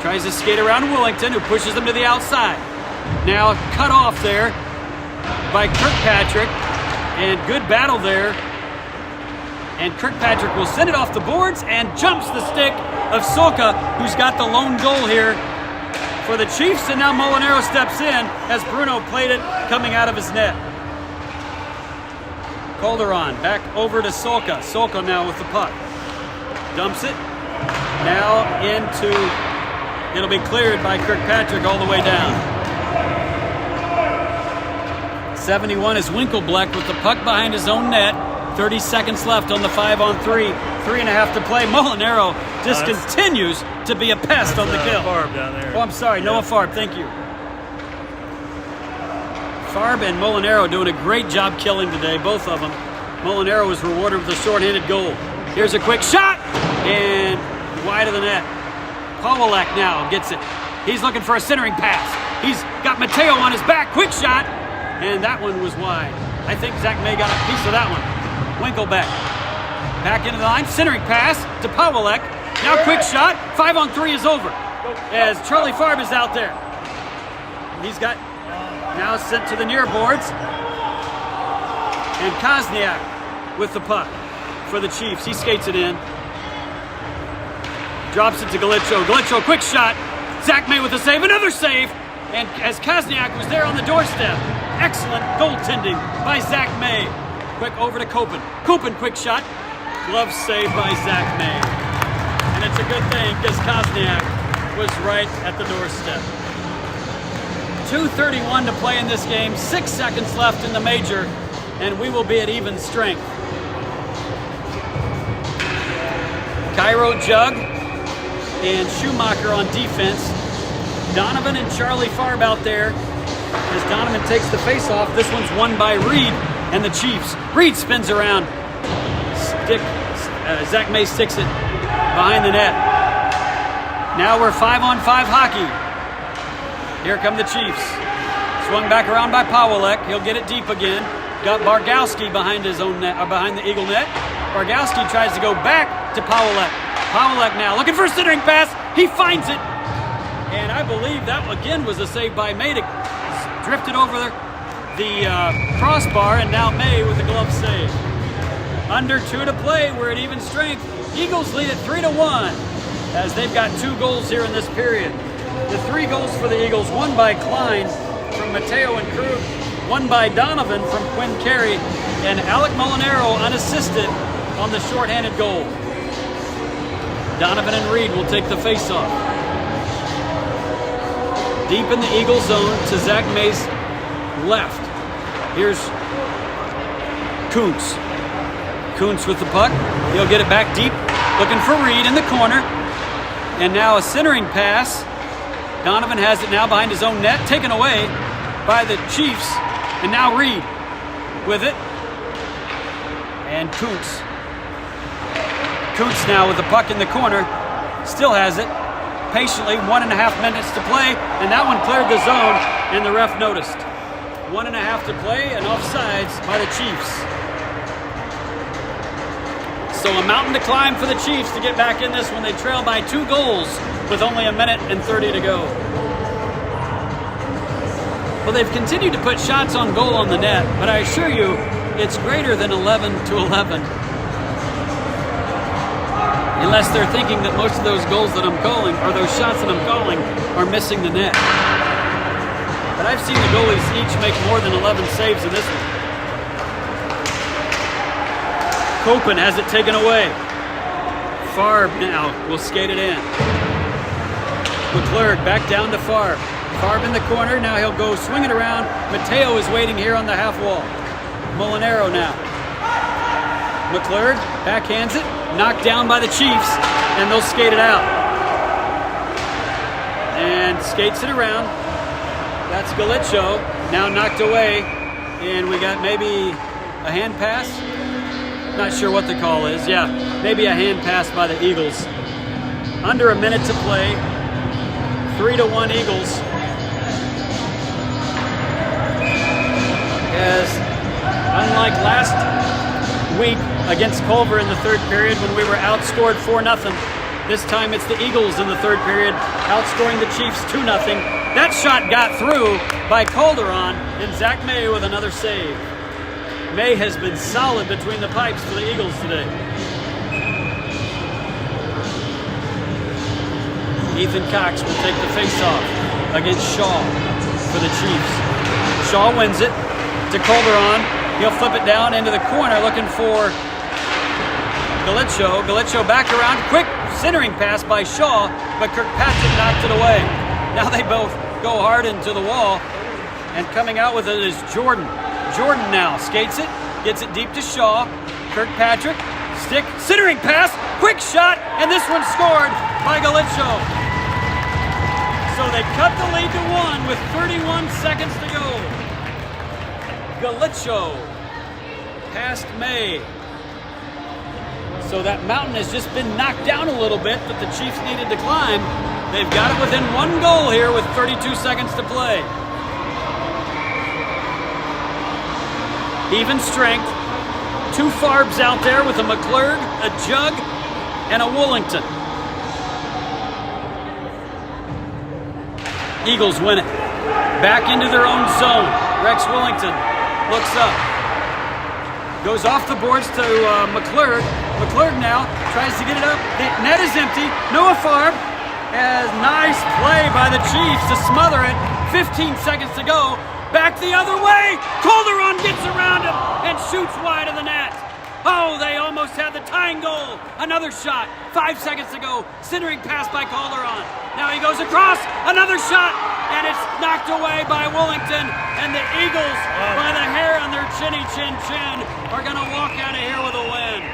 Tries to skate around Willington, who pushes him to the outside. Now cut off there by Kirkpatrick. And good battle there. And Kirkpatrick will send it off the boards and jumps the stick of Soka, who's got the lone goal here for the Chiefs. And now Molinaro steps in as Bruno played it coming out of his net. Calderon back over to Soka. Soka now with the puck. Dumps it. Now into, it'll be cleared by Kirkpatrick all the way down. 71 is Winkelbleck with the puck behind his own net. 30 seconds left on the 5-on-3. 3.5 to play. Molinaro just continues to be a pest on the kill. Farb down there. Oh, I'm sorry. Yeah. Noah Farb, thank you. Farb and Molinaro doing a great job killing today, both of them. Molinaro was rewarded with a short-handed goal. Here's a quick shot, and wide of the net. Pawelek now gets it. He's looking for a centering pass. He's got Mateo on his back. Quick shot, and that one was wide. I think Zach May got a piece of that one. Winkleback. Back into the line. Centering pass to Pawelek. Now quick shot. 5-on-3 is over as Charlie Farb is out there. He's got now sent to the near boards. And Kosniak with the puck for the Chiefs. He skates it in. Drops it to Galicho. Galicho, quick shot. Zach May with a save. Another save. And as Kosniak was there on the doorstep. Excellent goaltending by Zach May. Quick over to Kopen. Kopen, quick shot. Glove save by Zach May. And it's a good thing because Kosniak was right at the doorstep. 2:31 to play in this game. 6 seconds left in the major. And we will be at even strength. Cairo, Jug, and Schumacher on defense. Donovan and Charlie Farb out there. As Donovan takes the face-off, this one's won by Reed and the Chiefs. Reed spins around. Zach May sticks it behind the net. Now we're 5-on-5 hockey. Here come the Chiefs. Swung back around by Pawelek. He'll get it deep again. Got Bargowski behind his own net, behind the Eagle net. Bargowski tries to go back to Pawelek. Pawelek now looking for a centering pass. He finds it. And I believe that again was a save by May to drifted over the crossbar, and now May with the glove save. Under 2 to play. We're at even strength. Eagles lead at 3-1 as they've got 2 goals here in this period. The 3 goals for the Eagles, one by Klein from Mateo and Krug, one by Donovan from Quinn Carey, and Alec Molinaro unassisted on the shorthanded goal. Donovan and Reed will take the face-off. Deep in the Eagle zone to Zach May's left. Here's Kuntz. Kuntz with the puck. He'll get it back deep, looking for Reed in the corner. And now a centering pass. Donovan has it now behind his own net, taken away by the Chiefs. And now Reed with it. And Kuntz. Kuntz now with the puck in the corner. Still has it. Patiently, 1.5 minutes to play, and that one cleared the zone, and the ref noticed. 1.5 to play, and offsides by the Chiefs. So a mountain to climb for the Chiefs to get back in this when they trail by 2 goals with only 1 minute and 30 to go. Well, they've continued to put shots on goal on the net, but I assure you, it's greater than 11-11. Unless they're thinking that most of those goals that I'm calling, or those shots that I'm calling, are missing the net. But I've seen the goalies each make more than 11 saves in this one. Kopen has it taken away. Farb now will skate it in. McClurg back down to Farb. Farb in the corner, now he'll go swing it around. Mateo is waiting here on the half wall. Molinaro now. McClurg backhands it. Knocked down by the Chiefs, and they'll skate it out. And skates it around. That's Galicho, now knocked away. And we got maybe a hand pass? Not sure what the call is. Yeah, maybe a hand pass by the Eagles. Under 1 minute to play. 3-1 Eagles. As unlike last week against Culver in the third period when we were outscored 4-0. This time it's the Eagles in the third period outscoring the Chiefs 2-0. That shot got through by Calderon, and Zach May with another save. May has been solid between the pipes for the Eagles today. Ethan Cox will take the face-off against Shaw for the Chiefs. Shaw wins it to Calderon. He'll flip it down into the corner looking for Galicho. Galicho back around. Quick centering pass by Shaw, but Kirkpatrick knocked it away. Now they both go hard into the wall, and coming out with it is Jordan. Jordan now skates it, gets it deep to Shaw. Kirkpatrick, stick, centering pass, quick shot, and this one scored by Galicio. So they cut the lead to 1 with 31 seconds to go. Galicio past May. So that mountain has just been knocked down a little bit that the Chiefs needed to climb. They've got it within 1 goal here with 32 seconds to play. Even strength. 2 Farbs out there with a McClurg, a Jug, and a Woolington. Eagles win it. Back into their own zone. Rex Willington looks up. Goes off the boards to McClurg. McClurg now tries to get it up. The net is empty. Noah Farb has nice play by the Chiefs to smother it. 15 seconds to go. Back the other way. Calderon gets around him and shoots wide of the net. Oh, they almost had the tying goal. Another shot. 5 seconds to go. Centering pass by Calderon. Now he goes across. Another shot. And it's knocked away by Woolington. And the Eagles, by the hair on their chinny chin chin, are going to walk out of here with a win.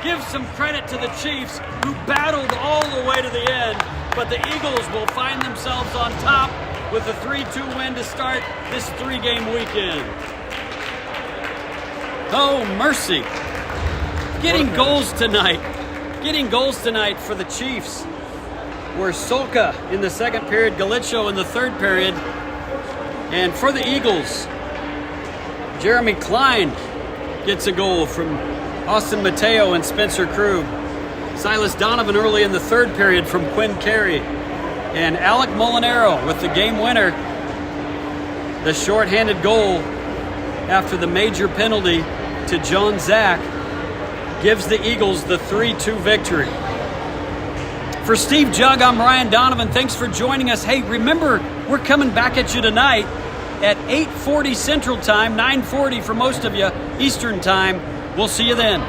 Give some credit to the Chiefs, who battled all the way to the end. But the Eagles will find themselves on top with a 3-2 win to start this 3-game weekend. Oh, mercy. Getting goals tonight for the Chiefs were Solka in the second period, Galicio in the third period. And for the Eagles, Jeremy Klein gets a goal from Austin Mateo and Spencer Krug. Silas Donovan early in the third period from Quinn Carey. And Alec Molinaro with the game winner. The shorthanded goal after the major penalty to John Zach gives the Eagles the 3-2 victory. For Steve Jug, I'm Ryan Donovan. Thanks for joining us. Hey, remember, we're coming back at you tonight at 8:40 Central Time, 9:40 for most of you Eastern Time. We'll see you then.